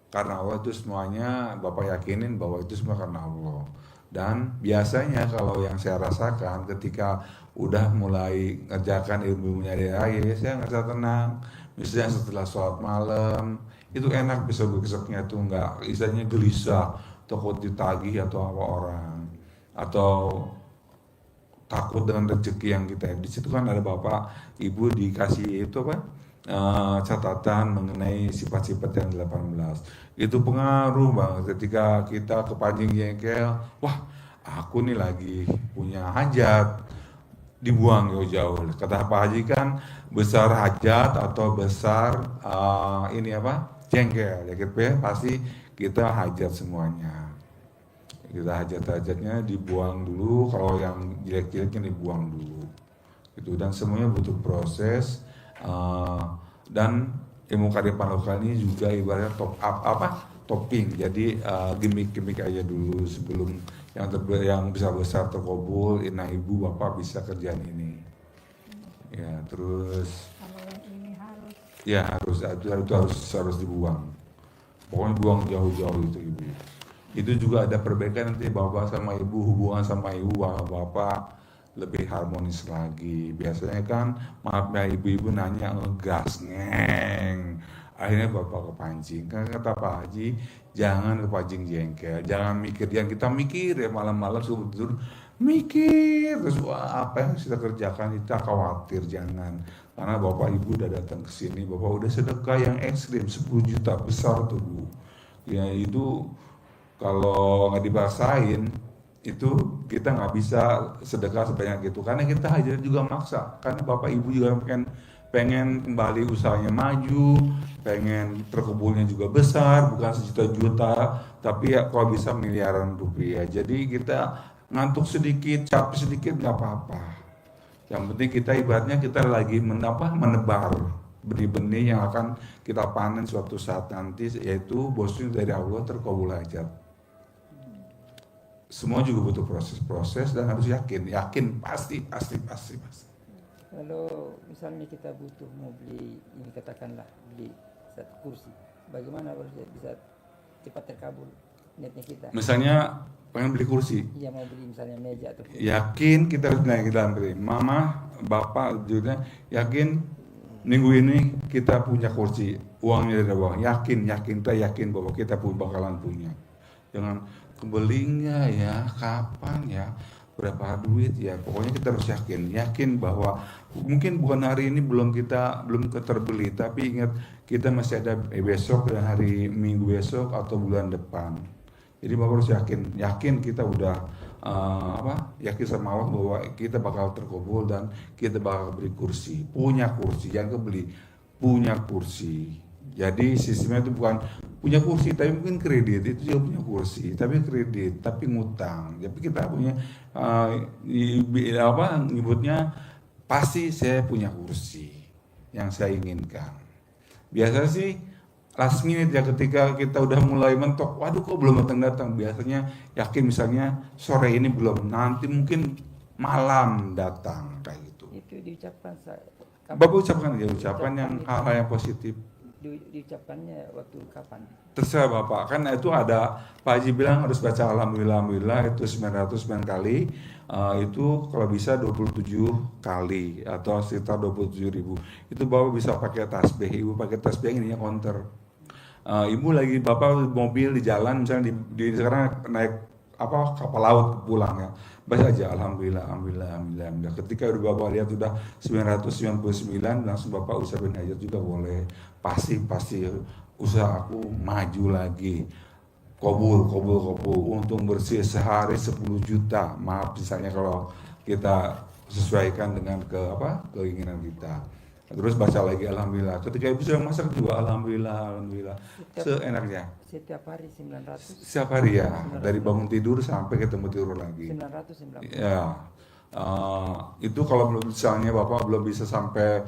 S4: karena Allah itu semuanya, Bapak yakinin bahwa itu semua karena Allah. Dan biasanya kalau yang saya rasakan ketika udah mulai ngerjakan ilmunya dari saya ngerasa tenang. Misalnya setelah sholat malam itu enak, besok-besoknya tuh nggak istilahnya gelisah, takut ditagih atau apa orang, atau takut dengan rezeki yang kita. Di situ kan ada Bapak Ibu dikasih itu catatan mengenai sifat-sifat yang 18. Itu pengaruh banget ketika kita kepancing jengkel, wah aku nih lagi punya hajat, dibuang jauh-jauh. Kata Pak Haji kan besar hajat atau besar jengkel, ya gitu ya, pasti kita hajat semuanya. Kita hajat-hajatnya dibuang dulu, kalau yang jelek-jeleknya dibuang dulu. Gitu, dan semuanya butuh proses. Dan ilmu kearifan lokal ini juga ibaratnya topping. Jadi gimmick-gimmick aja dulu sebelum yang besar-besar terkabul. Nah ibu bapak bisa kerjaan ini. Ya terus.
S3: Kalau yang ini harus.
S4: Ya harus dibuang. Pokoknya buang jauh-jauh itu ibu. Itu juga ada perbaikan nanti bapak sama ibu, hubungan sama ibu bapak lebih harmonis lagi. Biasanya kan maaf ya ibu-ibu nanya ngegas ngeng, akhirnya bapak kepancing. Kan kata Pak Haji jangan kepancing jengkel, jangan mikir, jangan kita mikir ya malam-malam sebelum tidur mikir terus apa yang kita kerjakan, kita khawatir, jangan. Karena bapak ibu udah datang ke sini, bapak udah sedekah yang ekstrim 10 juta besar tuh Bu. Ya itu kalau nggak dipaksain itu kita nggak bisa sedekah sebanyak itu, karena kita hajar juga maksa, karena bapak ibu juga pengen kembali usahanya maju, pengen terkumpulnya juga besar, bukan sejuta-juta tapi ya kalau bisa miliaran rupiah. Jadi kita ngantuk sedikit, capek sedikit nggak apa-apa, yang penting kita ibaratnya kita lagi menebar benih-benih yang akan kita panen suatu saat nanti, yaitu bosnya dari Allah terkabul hajat. Semua juga butuh proses dan harus yakin pasti.
S2: Kalau misalnya kita butuh mau beli, ini katakanlah beli satu kursi, bagaimana bisa cepat terkabul niatnya kita?
S4: Misalnya pengen beli kursi,
S2: Iya mau beli misalnya meja atau kursi.
S4: yakin kita harus naik, kita beli. Mama, bapak juga yakin minggu ini kita punya kursi, uangnya dari bawah. Yakin kita yakin bahwa kita pun bakalan punya. Jangan kebelinya ya, kapan ya, berapa duit ya, pokoknya kita harus yakin bahwa mungkin bukan hari ini belum terbeli, tapi ingat kita masih ada besok dan hari minggu besok atau bulan depan. Jadi bapak harus yakin kita udah yakin sama Allah bahwa kita bakal terkabul dan kita bakal beli kursi, punya kursi, jangan kebeli, punya kursi. Jadi sistemnya itu bukan punya kursi tapi mungkin kredit, itu juga punya kursi tapi kredit, tapi ngutang. Tapi kita punya nyebutnya pasti saya punya kursi yang saya inginkan. Biasanya sih last minute ya, ketika kita udah mulai mentok, waduh kok belum datang. Biasanya yakin misalnya sore ini belum, nanti mungkin malam datang kayak gitu.
S2: Itu diucapkan
S4: Bapak ucapkan aja ucapan yang hal-hal yang positif.
S2: Diucapkannya waktu kapan?
S4: Terserah Bapak, kan itu ada Pak Haji bilang harus baca alhamdulillah itu 909 kali, itu kalau bisa 27 kali atau sekitar 27.000. Itu Bapak bisa pakai tasbih, Ibu pakai tasbih yang ininya counter. Ibu lagi Bapak mobil di jalan misalnya di sekarang naik kapal laut pulang ya, baca aja alhamdulillah. Ketika udah Bapak lihat udah 999 langsung Bapak ucapin aja juga boleh. Pasti usaha aku maju lagi, kabul untung bersih sehari 10 juta. Maaf misalnya kalau kita sesuaikan dengan keinginan kita. Terus baca lagi alhamdulillah. Ketika ibu sudah masak juga alhamdulillah. Seenaknya.
S2: Setiap hari 900.
S4: Setiap hari ya, dari bangun tidur sampai ketemu tidur lagi.
S2: 990.
S4: Ya. Itu kalau misalnya Bapak belum bisa sampai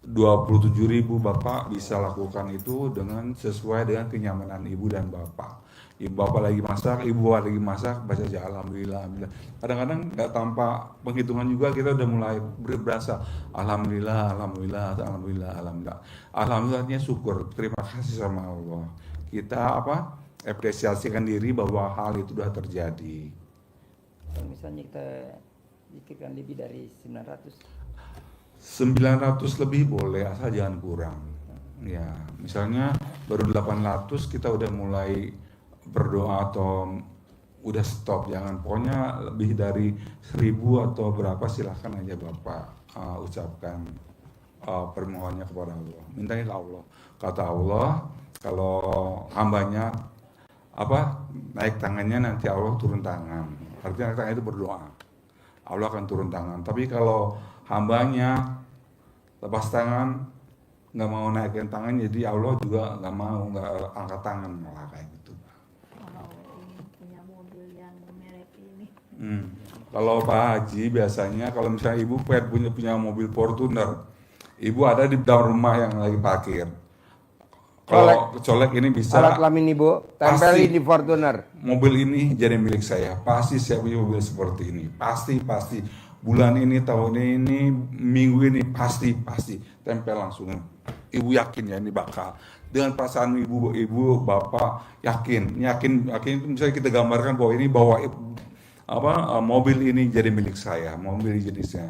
S4: 27.000 Bapak bisa lakukan itu dengan sesuai dengan kenyamanan Ibu dan Bapak. Ibu Bapak lagi masak, Ibu Bapak lagi masak, baca aja alhamdulillah, alhamdulillah. Kadang-kadang nggak tanpa penghitungan juga kita udah mulai berasa alhamdulillah, alhamdulillah, alhamdulillah, alhamdulillah. Alhamdulillahnya syukur, terima kasih sama Allah. Kita apresiasikan diri bahwa hal itu sudah terjadi.
S2: Kalau misalnya kita pikirkan lebih dari 900,
S4: 900 lebih boleh, asal jangan kurang. Ya, misalnya baru 800 kita udah mulai berdoa atau udah stop, jangan, pokoknya lebih dari 1000 atau berapa silahkan aja Bapak ucapkan permohonannya kepada Allah, mintanya ke Allah. Kata Allah, kalau hambanya naik tangannya, nanti Allah turun tangan. Artinya naik tangan itu berdoa, Allah akan turun tangan. Tapi kalau hambanya lepas tangan, nggak mau naikkan tangan, jadi Allah juga nggak mau, nggak angkat tangan, malah kayak gitu.
S3: Kalau ini punya mobil yang merek ini.
S4: Kalau Pak Haji biasanya kalau misalnya Ibu punya mobil Fortuner, Ibu ada di dalam rumah yang lagi parkir. Kalau colek ini bisa,
S1: Alat kelamin Ibu, tempelin
S4: Pasti.
S1: di Fortuner.
S4: mobil ini jadi milik saya. Pasti saya punya mobil seperti ini. Pasti. Bulan ini, tahun ini, minggu ini, pasti. Tempel langsung. Ibu yakin ya ini bakal. Dengan perasaan ibu, bapak yakin itu misalnya kita gambarkan bahwa ini mobil ini jadi milik saya, mobil jenisnya.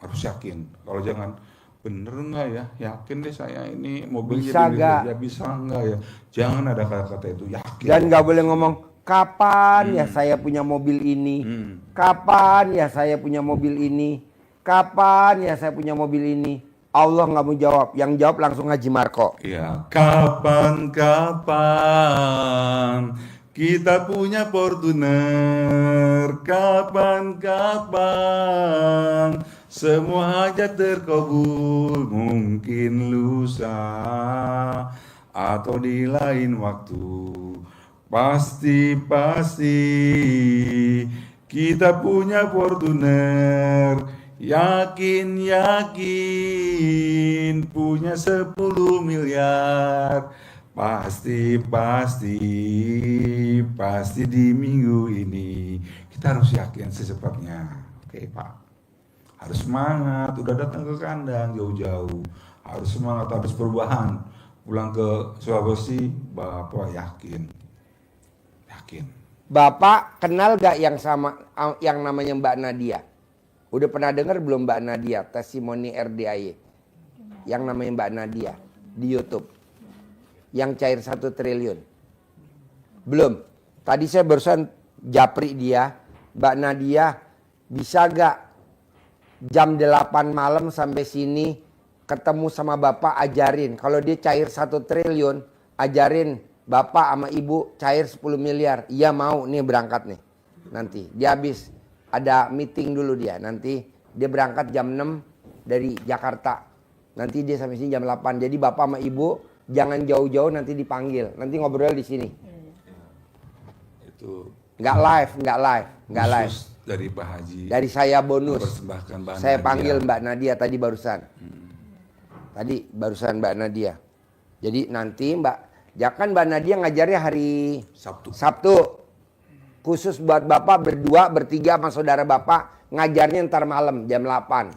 S4: Harus yakin. Kalau jangan, bener nggak ya, yakin deh saya ini mobil
S1: Bisa
S4: jadi milik
S1: nggak?
S4: saya. Ya bisa nggak ya, jangan ada kata-kata itu, yakin.
S1: Dan nggak boleh ngomong kapan ya saya punya mobil ini, kapan ya saya punya mobil ini, kapan ya saya punya mobil ini. Allah nggak mau jawab, yang jawab langsung Haji Marko.
S4: Ya, kapan kita punya Fortuner, kapan semua hajat terkabul, mungkin lusa atau di lain waktu. Pasti kita punya Fortuner, yakin punya 10 miliar. Pasti di minggu ini kita harus yakin secepatnya. Oke Pak, harus semangat, udah datang ke kandang jauh-jauh, harus semangat, harus perubahan. Pulang ke Sulawesi, Bapak yakin.
S1: Bapak kenal gak yang namanya Mbak Nadia? Udah pernah dengar belum Mbak Nadia, testimoni RDAY? Yang namanya Mbak Nadia di YouTube. Yang cair 1 triliun. Belum. Tadi saya barusan japri dia, Mbak Nadia bisa gak jam 8 malam sampai sini ketemu sama Bapak, ajarin. Kalau dia cair 1 triliun, ajarin Bapak sama Ibu cair 10 miliar. Iya mau, nih berangkat nih. Nanti dia habis ada meeting dulu dia. Nanti dia berangkat jam 6 dari Jakarta. Nanti dia sampai sini jam 8. Jadi Bapak sama Ibu jangan jauh-jauh, nanti dipanggil. Nanti ngobrol di sini.
S4: Itu
S1: Nggak live.
S4: khusus dari Pak Haji.
S1: Dari saya bonus.
S4: Persembahkan Mbak
S1: Saya
S4: Nadia.
S1: panggil Mbak Nadia tadi barusan. Mbak Nadia. Jadi nanti Mbak Nadia ngajarnya hari Sabtu. Khusus buat Bapak berdua, bertiga sama saudara Bapak, ngajarnya ntar malam jam 8.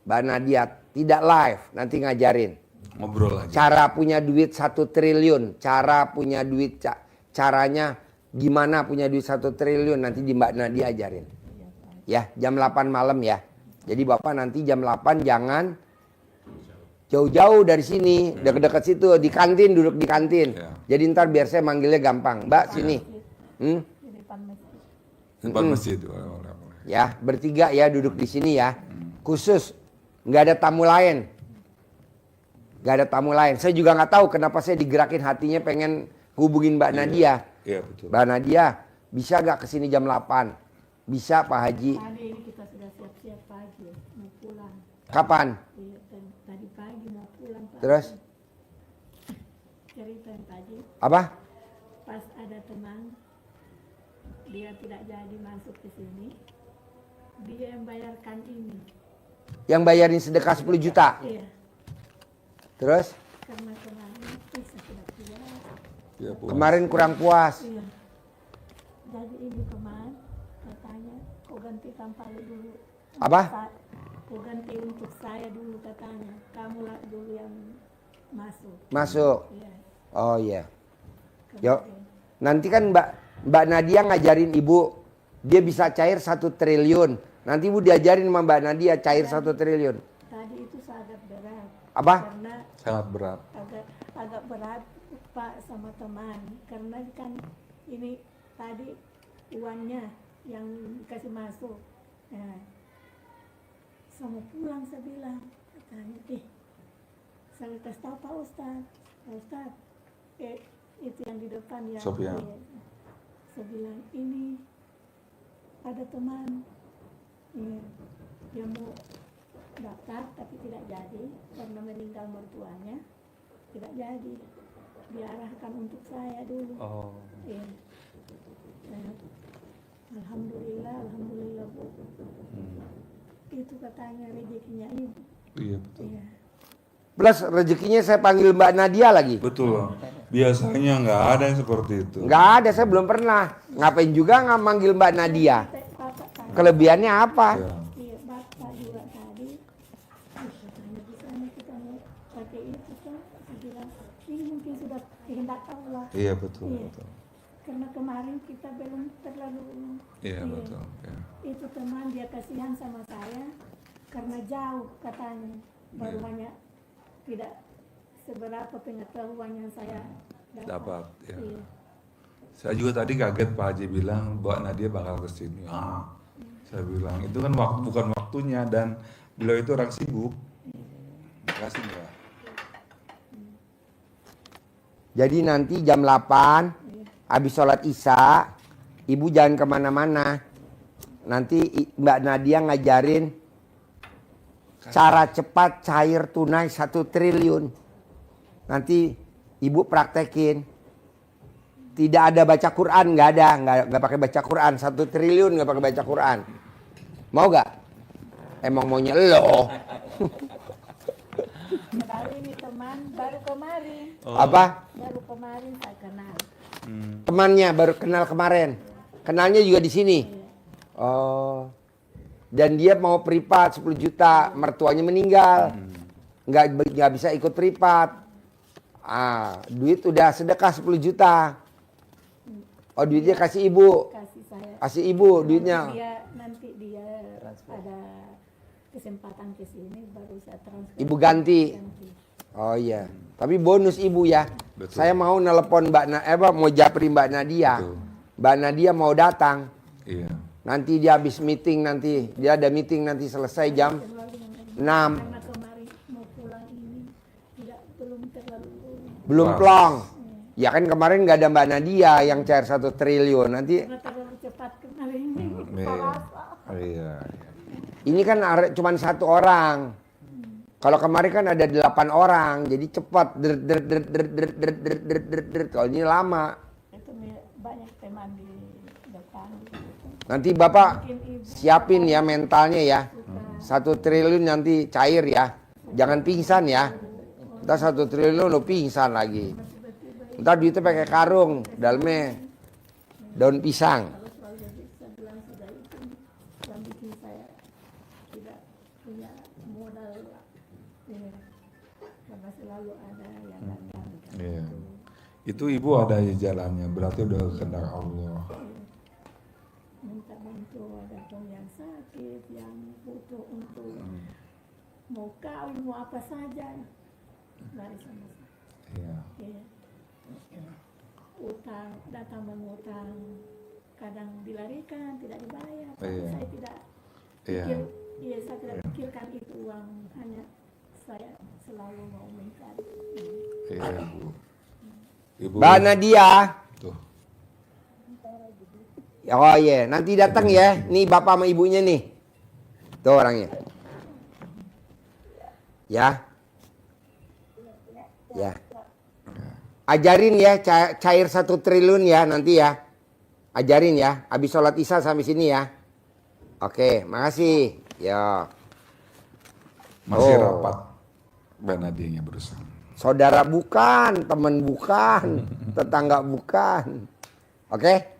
S1: Mbak Nadia tidak live, nanti ngajarin.
S4: Ngobrol aja.
S1: Cara punya duit 1 triliun, caranya gimana punya duit 1 triliun, nanti di Mbak Nadia ajarin. Ya, jam 8 malam ya. Jadi Bapak nanti jam 8 jangan jauh-jauh dari sini, dekat-dekat situ, di kantin, duduk di kantin.
S4: Ya.
S1: Jadi ntar biar saya manggilnya gampang. Mbak sini.
S3: Di depan masjid.
S4: Depan masjid.
S1: Ya, bertiga ya duduk di sini ya. Khusus, nggak ada tamu lain. Saya juga nggak tahu kenapa saya digerakin hatinya pengen hubungin Mbak Nadia.
S4: Iya betul.
S1: Mbak Nadia, bisa gak kesini jam 8? Bisa Pak Haji.
S3: Tadi ini kita sudah siap-siap pagi, mau pulang.
S1: Kapan?
S3: Iya, tadi pagi mau pulang. Pak.
S1: Terus?
S3: Cerita tadi,
S1: Apa?
S3: pas ada teman, dia tidak jadi masuk ke sini, dia yang bayarkan ini.
S1: Yang bayarin sedekah 10 juta.
S3: Iya,
S1: Terus
S3: karena kemarin saya tidak puas.
S4: Ya, puas.
S1: kemarin kurang puas.
S3: Iya. Jadi ibu kemarin katanya, kau ganti tampal dulu.
S1: Apa?
S3: Kau ganti untuk saya dulu katanya. Kamu lah dulu yang masuk.
S1: Masuk.
S3: Iya.
S1: Oh iya. Yuk.
S3: Kemarin.
S1: Nanti kan Mbak Nadia ngajarin ibu, dia bisa cair 1 triliun. Nanti ibu diajarin sama Mbak Nadia cair 1 triliun.
S3: Tadi itu sangat berat.
S1: Apa?
S3: Karena
S4: Sangat berat.
S3: agak berat Pak sama teman. Karena kan ini tadi uangnya yang dikasih masuk. Nah, sama pulang saya bilang, katanya, saya kasih tahu Pak Ustadz. Pak Ustadz, itu yang di depan ya.
S4: Sofian.
S3: Saya bilang, ini ada teman yang mau daftar tapi tidak jadi karena meninggal mertuanya, tidak jadi, diarahkan untuk saya dulu.
S4: Oh.
S3: Iya. Nah, alhamdulillah Bu. Itu katanya rezekinya ibu.
S4: Iya betul.
S3: Iya.
S1: Plus rezekinya saya panggil Mbak Nadia lagi.
S4: Betul. Biasanya nggak ada yang seperti itu.
S1: Nggak ada, saya belum pernah. Ngapain juga nggak manggil Mbak Nadia?
S3: Bapak tanya,
S1: Kelebihannya apa?
S4: Ya.
S3: iya Bapak juga tadi, katanya di sana kita mau pakai itu kan, saya bilang, ini mungkin sudah kehendak Allah.
S4: Iya betul
S3: Iya.
S4: betul.
S3: Karena kemarin kita belum terlalu.
S4: Iya betul. Ya.
S3: Itu teman dia kasihan sama saya karena jauh katanya, baru
S4: Iya.
S3: banyak tidak seberapa pengetahuan yang saya
S4: Dapat, ya.
S3: Iya.
S4: Saya juga tadi kaget Pak Haji bilang Mbak Nadia bakal kesini. Saya bilang itu kan bukan waktunya dan beliau itu orang sibuk. Terima kasih Mbak.
S1: Jadi nanti jam 8 habis sholat isya, ibu jangan kemana-mana. Nanti Mbak Nadia ngajarin cara cepat cair tunai 1 triliun. Nanti ibu praktekin. Tidak ada baca Quran, nggak ada, nggak pakai baca Quran. 1 triliun nggak pakai baca Quran. Mau nggak? Emang maunya lo?
S3: Baru ini teman baru kemarin,
S1: Apa?
S3: baru kemarin saya kenal.
S1: Temannya baru kenal kemarin. Kenalnya juga di sini. Oh. Dan dia mau privat 10 juta, mertuanya meninggal. Nggak bisa ikut privat. Duit udah sedekah 10 juta. Oh, duitnya kasih ibu.
S3: Kasih saya.
S1: Kasih ibu duitnya.
S3: Nanti dia ada kesempatan ke sini baru saya transfer.
S1: Ibu ganti.
S3: Ganti.
S1: Oh iya. Tapi bonus ibu ya.
S4: Betul.
S1: Saya mau nelpon mau japri Mbak Nadia.
S4: Betul.
S1: Mbak Nadia mau datang.
S4: Iya.
S1: Nanti dia habis meeting nanti. Dia ada meeting nanti selesai jam 6.
S3: Karena kemarin mau pulang ini belum terlalu.
S1: Belum
S4: Wah.
S1: plong. Ya kan kemarin nggak ada Mbak Nadia yang cair 1 triliun. Nanti
S3: Karena terlalu cepat kemarin ini.
S4: Iya. Iya.
S1: ini kan cuma 1 orang. Kalau kemarin kan ada 8 orang. Jadi cepat. Kalau ini lama.
S3: Itu banyak teman di depan.
S1: Nanti Bapak
S3: Mungkin ibu
S1: siapin ya mentalnya ya. 1 triliun nanti cair ya. Jangan pingsan ya. Ntar 1 triliun lo pingsan lagi. Ntar duitnya pakai karung. Dalamnya daun pisang.
S3: kalau selalu jadi saya bilang sudah itu yang bikin saya tidak punya modal karena selalu ada yang datang.
S4: Iya. Itu ibu ada di jalannya, berarti udah kehendak Allah.
S3: Minta bantu ada pun yang sakit, yang butuh untuk mau kawin, mau apa saja, lari sama saya.
S4: Iya.
S3: Iya. Utang, datang mengutang, kadang dilarikan, tidak dibayar. Tapi
S4: Iya.
S3: saya tidak
S4: Iya.
S3: saya tidak pikirkan itu uang, hanya saya selalu mau mencari.
S4: Iya, Bu. Ibu.
S1: Mbak Nadia.
S4: Tuh.
S1: Oh iya, nanti datang ya. Nih bapak sama ibunya nih. Tuh orangnya. Ya. Ya. Ajarin ya cair 1 triliun ya nanti ya. Ajarin ya. Habis sholat isya sampai sini ya. Oke, makasih. Ya.
S4: Masih
S1: Oh.
S4: rapat Mbak Nadia-nya berusaha.
S1: Saudara bukan, teman bukan, tetangga bukan. Oke?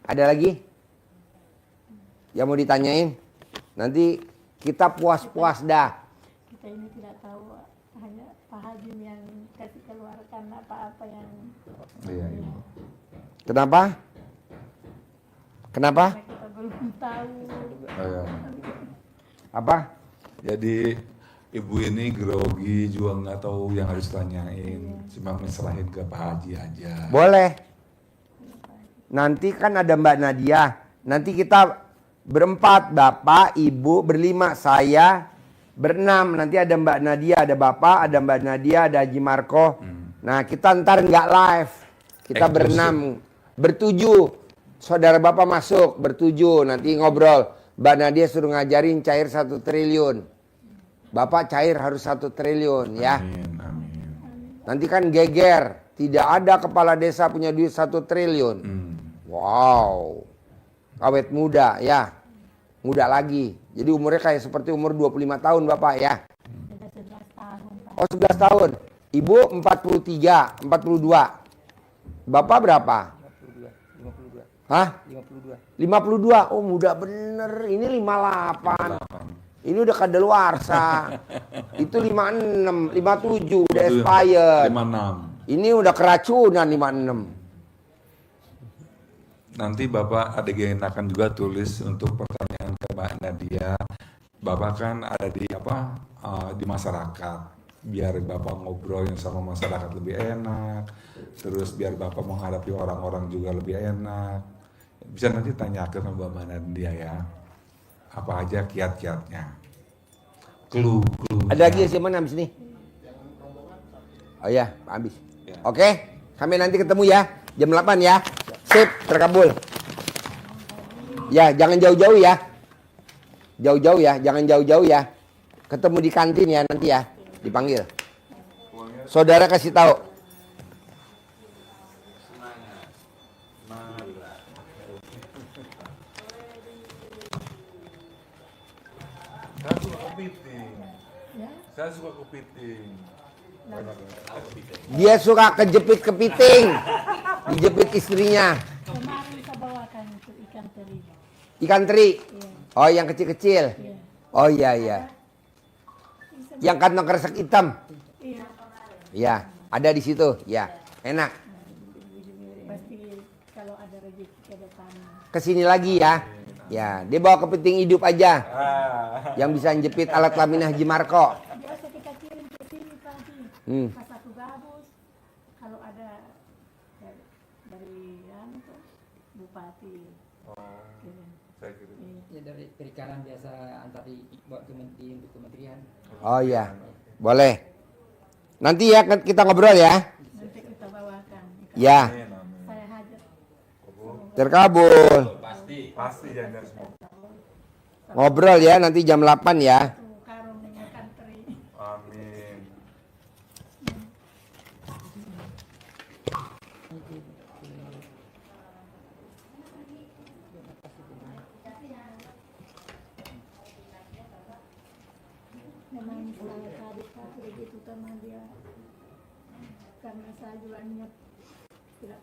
S1: Ada lagi? Yang mau ditanyain? Nanti kita puas-puas dah.
S3: Kita ini tidak tahu, hanya Pak Haji yang kasih keluarkan apa-apa yang
S4: Iya, Ibu.
S1: Kenapa? Kenapa?
S3: karena kita belum tahu.
S4: Iya.
S1: Apa?
S4: Jadi ibu ini grogi juga nggak tahu yang harus tanyain, cuma mesrahin ke Pak Haji aja.
S1: Boleh. Nanti kan ada Mbak Nadia. Nanti kita berempat, Bapak, Ibu, berlima, saya berenam. Nanti ada Mbak Nadia, ada Bapak, ada Mbak Nadia, ada Haji Marco. Nah kita ntar nggak live. Kita
S4: Eksklusif.
S1: berenam, bertujuh. Saudara Bapak masuk, bertujuh. Nanti ngobrol. Mbak Nadia suruh ngajarin cair 1 triliun. Bapak cair harus 1 triliun ya.
S4: Amin, amin.
S1: Nanti kan geger. Tidak ada kepala desa punya duit 1 triliun. Wow. Awet muda ya. Muda lagi. Jadi umurnya kayak seperti umur 25 tahun Bapak ya.
S3: Sudah 11 tahun Pak.
S1: Oh 11 tahun. Ibu 43, 42. Bapak berapa?
S2: 52.
S1: Hah?
S2: 52.
S1: 52. Oh muda bener. Ini 58. Ini udah kadaluarsa. Itu 56, 57 udah expired.
S4: 56.
S1: Ini udah keracunan 56.
S4: Nanti Bapak ada akan juga tulis untuk pertanyaan ke Mbak Nadia. Bapak kan ada di di masyarakat. Biar Bapak ngobrol sama masyarakat lebih enak. Terus biar Bapak menghadapi orang-orang juga lebih enak. Bisa nanti tanyakan ke Mbak Nadia ya. Apa aja kiat-kiatnya. Clue.
S1: Ada lagi yang mana habis ini? Oh ya, habis.
S4: Ya.
S1: Oke, sampai nanti ketemu ya. Jam 8 ya. Sip, terkabul. Ya, jangan jauh-jauh ya. Jauh-jauh ya, jangan jauh-jauh ya. Ketemu di kantin ya nanti ya. Dipanggil. Saudara kasih tahu.
S4: Saya suka kepiting.
S3: Ya.
S4: Saya suka kepiting.
S1: Dia suka kejepit kepiting. Dijepit istrinya.
S3: Kemarin saya bawakan itu ikan teri.
S1: Ikan teri.
S3: Iya.
S1: Oh, yang kecil-kecil.
S3: Iya.
S1: Oh iya iya. Yang kantong kresek hitam.
S3: Iya.
S1: Ya, ada di situ. Ya, enak.
S3: Pasti kalau ada rezeki ke depan.
S1: Kesini lagi ya. Ya, dia bawa kepiting hidup aja. Yang bisa jepit alat kelamin Haji Marco.
S3: Biasa kita kirim ke sini Pak Haji. Pas aku gabus, kalau ada dari tuh, Bupati. Kirim.
S4: Saya kira.
S2: Ya dari perikanan biasa antar buat kementerian.
S1: Oh iya, boleh. Nanti ya kita ngobrol ya.
S3: Nanti kita bawakan.
S1: Ya,
S3: Saya hajat.
S1: terkabul.
S4: Pasti jangan semua.
S1: Ngobrol ya nanti jam 8 ya.
S3: Tuh karung ikan teri.
S4: Amin.
S3: Memang saya tadi Pak begitu sama dia. Karena saya juga niat tidak.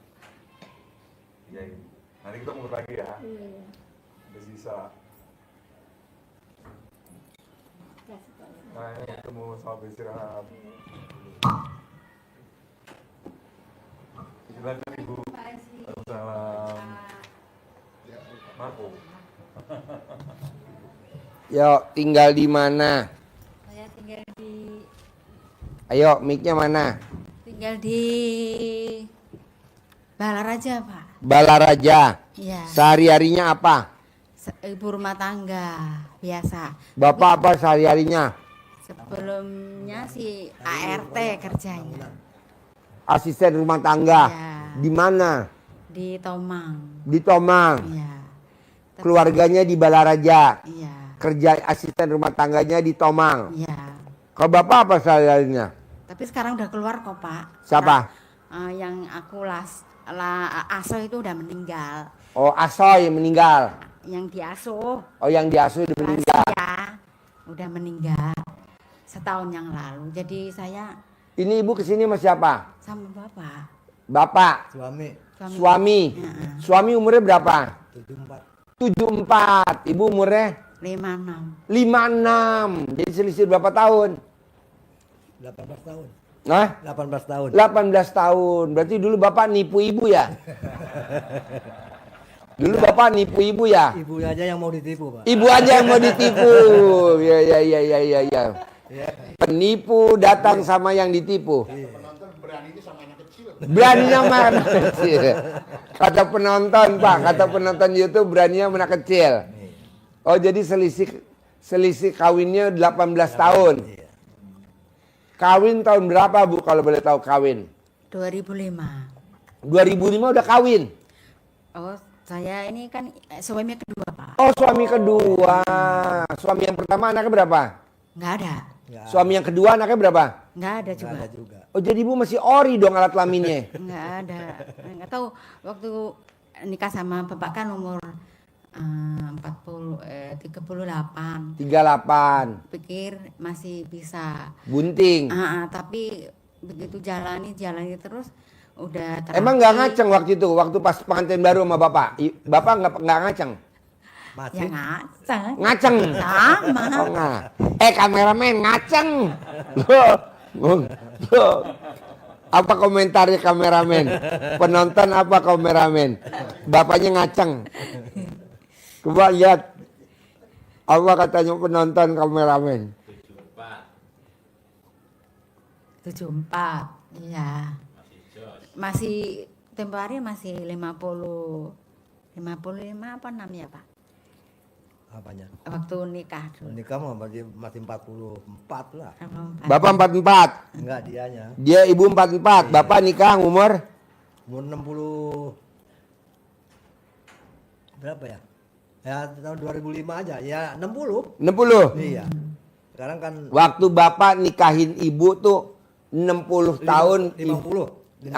S4: Iya, nanti kita ngobrol lagi ya.
S3: Iya.
S4: Udah sisa.
S3: Kasih tahu.
S4: Nah, ketemu sama beristirahat. Silakan Ibu. Assalamualaikum. Marco.
S1: Yuk, tinggal di mana?
S6: Saya tinggal di
S1: Ayo, mic-nya mana?
S6: Balaraja, Pak.
S1: Balaraja.
S6: Iya.
S1: Sehari-harinya apa?
S6: Ibu rumah tangga biasa.
S1: Bapak apa sehari-harinya?
S6: Sebelumnya si ART kerjanya
S1: Asisten rumah tangga.
S6: Ya.
S1: Di mana?
S6: di Tomang.
S1: Di Tomang.
S6: Iya.
S1: Keluarganya di Balaraja.
S6: Iya.
S1: Kerja asisten rumah tangganya di Tomang.
S6: Iya.
S1: Kalau Bapak apa sehari-harinya?
S6: Tapi sekarang udah keluar kok, Pak.
S1: Siapa?
S6: Yang aku asuh itu udah meninggal.
S1: Oh, Asoy meninggal.
S6: Yang diasuh
S1: Oh, yang diasuh udah meninggal.
S6: ya udah meninggal. setahun yang lalu. Jadi saya
S1: Ini ibu kesini sama siapa?
S6: sama bapak.
S1: Bapak, suami. Suami umurnya berapa? 74. Ibu umurnya
S6: 56.
S1: 56. Jadi selisih berapa tahun?
S7: 18 tahun.
S1: Nah,
S7: 18 tahun.
S1: 18 tahun. Berarti dulu bapak nipu ibu ya? Dulu bapak nipu ibu ya?
S7: Ibunya aja yang mau ditipu, Pak.
S1: Ibu aja yang mau ditipu. Ya. Penipu datang sama yang ditipu. Beraninya sama anak kecil. Kata penonton, Pak, kata penonton YouTube beraninya sama anak kecil. Oh, jadi selisih kawinnya 18 tahun. Kawin tahun berapa, Bu, kalau boleh tahu kawin?
S6: 2005.
S1: 2005 udah kawin.
S6: Oh, saya ini kan suami kedua, Pak.
S1: Oh, suami kedua. Suami yang pertama anaknya berapa?
S6: Nggak ada.
S1: Suami yang kedua anaknya berapa?
S6: Nggak ada juga.
S7: Ada juga.
S1: Oh, jadi ibu masih ori dong alat kelaminnya.
S6: Nggak ada. Nggak tahu waktu nikah sama bapak kan umur 38.
S1: 38.
S6: Pikir masih bisa.
S1: Bunting.
S6: Tapi begitu jalani terus udah
S1: Emang nggak ngaceng waktu itu, waktu pas pengantin baru sama bapak? Bapak nggak ngaceng?
S6: Ya ngaceng.
S1: Ngaceng?
S6: Sama.
S1: Oh nggak. Kameramen ngaceng. Loh. Apa komentarnya kameramen? Penonton apa kameramen? Bapaknya ngaceng. Coba lihat. Apa katanya penonton kameramen?
S6: 74. Iya. Masih tempo hari masih 55 apa namanya, Pak?
S7: Apanya?
S6: Waktu nikah dulu.
S7: Nikah mah masih 44 lah.
S1: Bapak 44.
S7: Enggak, dianya.
S1: Dia ibu 44. Bapak nikah umur?
S7: Umur 60 berapa ya? Ya tahun 2005 aja. Ya 60.
S1: 60.
S7: Iya. Sekarang kan
S1: Waktu bapak nikahin ibu tuh 60 tahun.
S7: 50. 50.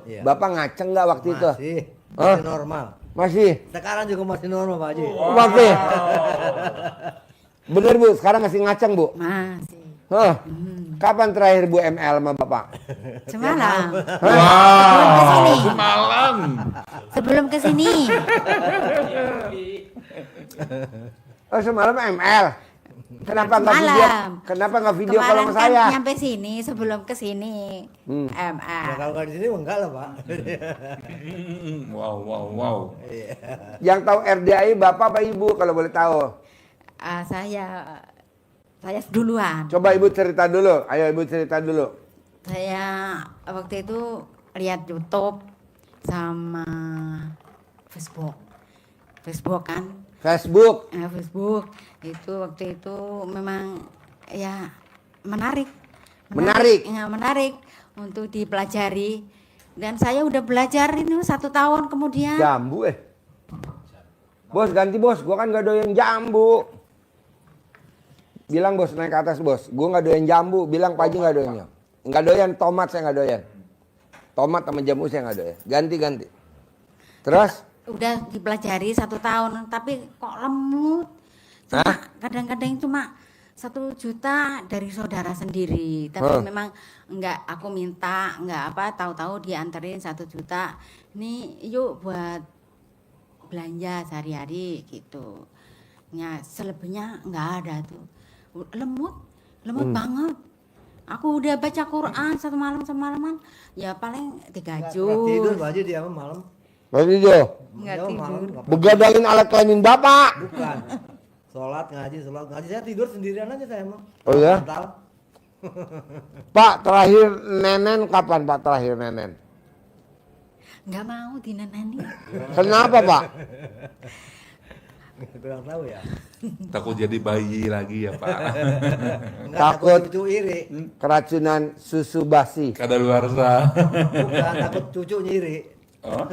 S7: Iya.
S1: Bapak ngaceng nggak waktu itu?
S7: Masih normal.
S1: Masih?
S7: Sekarang juga masih normal, Pak Haji.
S1: Masih? Bener, Bu, sekarang masih ngaceng, Bu?
S6: Masih.
S1: Kapan terakhir Bu ML sama bapak?
S6: Semalam.
S4: Wow, semalam.
S6: Sebelum ke sini.
S1: Oh, semalam ML. Kenapa nggak video?
S6: Semalam.
S1: Kenapa nggak video kalau
S6: Kemarin
S1: sama saya?
S6: kan nyampe sini sebelum ke sini.
S7: Ya, kalau nggak di sini enggak lah, Pak.
S4: Wow.
S1: Yang tahu RDI bapak apa ibu kalau boleh tahu?
S6: Saya duluan.
S1: Coba ibu cerita dulu. Ayo ibu cerita dulu.
S6: Saya waktu itu lihat YouTube sama Facebook. Facebook kan?
S1: Facebook.
S6: Facebook itu waktu itu memang ya menarik. Ya, menarik untuk dipelajari. Dan saya udah belajar ini 1 tahun kemudian.
S1: Jambu Bos ganti bos, gua kan gak doyan jambu. Bilang bos naik ke atas bos, gua gak doyan jambu. Bilang Pak Haji gak doyan. Gak doyan tomat, saya gak doyan. Tomat sama jambu saya gak doyan. Ganti. Terus?
S6: Udah dipelajari 1 tahun, tapi kok lemut. Kadang-kadang cuma 1 juta dari saudara sendiri. Tapi memang enggak aku minta, enggak apa, tahu-tahu dianterin 1 juta. Nih yuk buat belanja sehari-hari gitu. Ya selebihnya enggak ada tuh. Lemut banget. Aku udah baca Quran 1 malam semalaman, ya paling 3 juz.
S7: Nggak tidur Pak Haji dia malam.
S1: Berarti Jo,
S6: Enggak
S7: Dia
S6: tidur.
S7: malam.
S1: begadangin alat kelamin bapak.
S7: Bukan. Sholat ngaji. Saya tidur sendirian aja saya mah.
S1: Oh ya?
S7: Mental.
S1: Pak terakhir nenen kapan Pak terakhir nenen?
S6: Enggak mau dineneni.
S1: Kenapa Pak?
S7: Kurang tahu ya.
S4: Takut jadi bayi lagi ya, Pak.
S7: Enggak
S1: Takut.
S7: cucu iri.
S1: Keracunan susu basi.
S4: Kadaluarsa.
S7: Bukan takut cucu nyiri.
S4: Oh.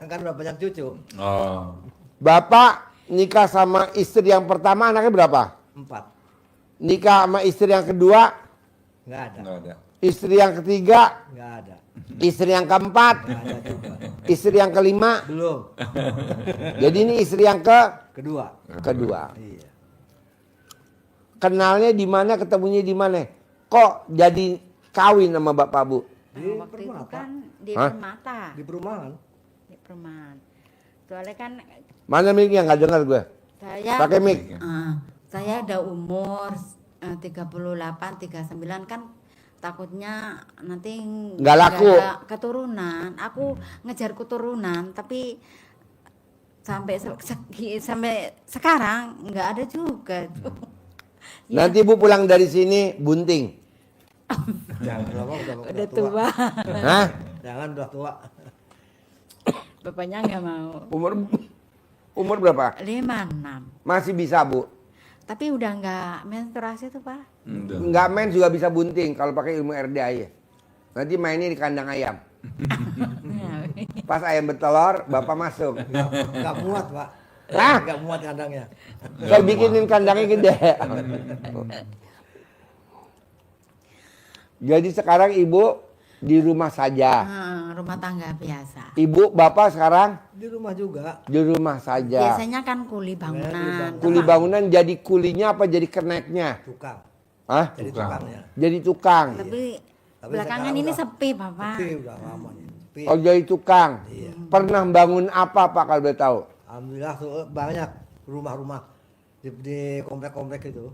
S7: Kan udah banyak cucu.
S4: Oh.
S1: Bapak nikah sama istri yang pertama anaknya berapa?
S7: 4.
S1: Nikah sama istri yang kedua,
S7: Enggak ada.
S4: Enggak ada.
S1: istri yang ketiga,
S7: Enggak ada.
S1: istri yang keempat,
S7: Enggak ada juga.
S1: istri yang kelima.
S7: Belum.
S1: Jadi ini istri yang kedua.
S7: Iya.
S1: kenalnya di mana, ketemunya di mana? Kok jadi kawin sama bapak bu?
S7: Di
S6: Nah, waktu itu
S7: Permata.
S6: kan di
S1: Hah?
S6: Permata,
S7: Di perumahan.
S6: di perumahan. Soalnya kan
S1: Mana mic-nya nggak dengar gue?
S6: saya
S1: Pakai mic.
S6: saya ada umur 38, 39 kan takutnya nanti
S1: Nggak laku.
S6: ada keturunan. Aku ngejar keturunan tapi sampai sekarang nggak ada juga. Ya,
S1: Nanti bu pulang dari sini bunting.
S7: Jangan lama
S6: udah tua.
S1: Hah?
S7: Jangan udah tua.
S6: Bapaknya nggak mau.
S1: Umur berapa?
S6: 56.
S1: Masih bisa bu.
S6: Tapi udah nggak menstruasi tuh Pak.
S1: Nggak main juga bisa bunting kalau pakai ilmu RDA ya. Nanti mainnya di kandang ayam. Pas ayam bertelur, bapak masuk.
S7: Gak muat, Pak.
S1: Hah?
S7: Gak muat kandangnya.
S1: Saya bikinin kandangnya gede. Jadi sekarang ibu di rumah saja.
S6: Rumah tangga biasa.
S1: Ibu, bapak sekarang
S7: Di rumah juga.
S1: di rumah saja.
S6: Biasanya kan kuli bangunan.
S1: Kuli bangunan jadi kulinya apa jadi keneknya?
S7: Tukang.
S1: Hah?
S7: Jadi
S4: Tukang.
S7: tukangnya.
S1: Jadi tukang.
S6: Tapi
S7: Tapi
S6: belakangan
S7: sekarang
S6: ini
S7: udah-
S6: sepi Bapak.
S7: Sepi udah lama nih. Sepi.
S1: Oh jadi tukang.
S7: Iya.
S1: Pernah bangun apa pak kalau boleh tahu?
S7: Alhamdulillah banyak rumah-rumah di komplek-komplek itu.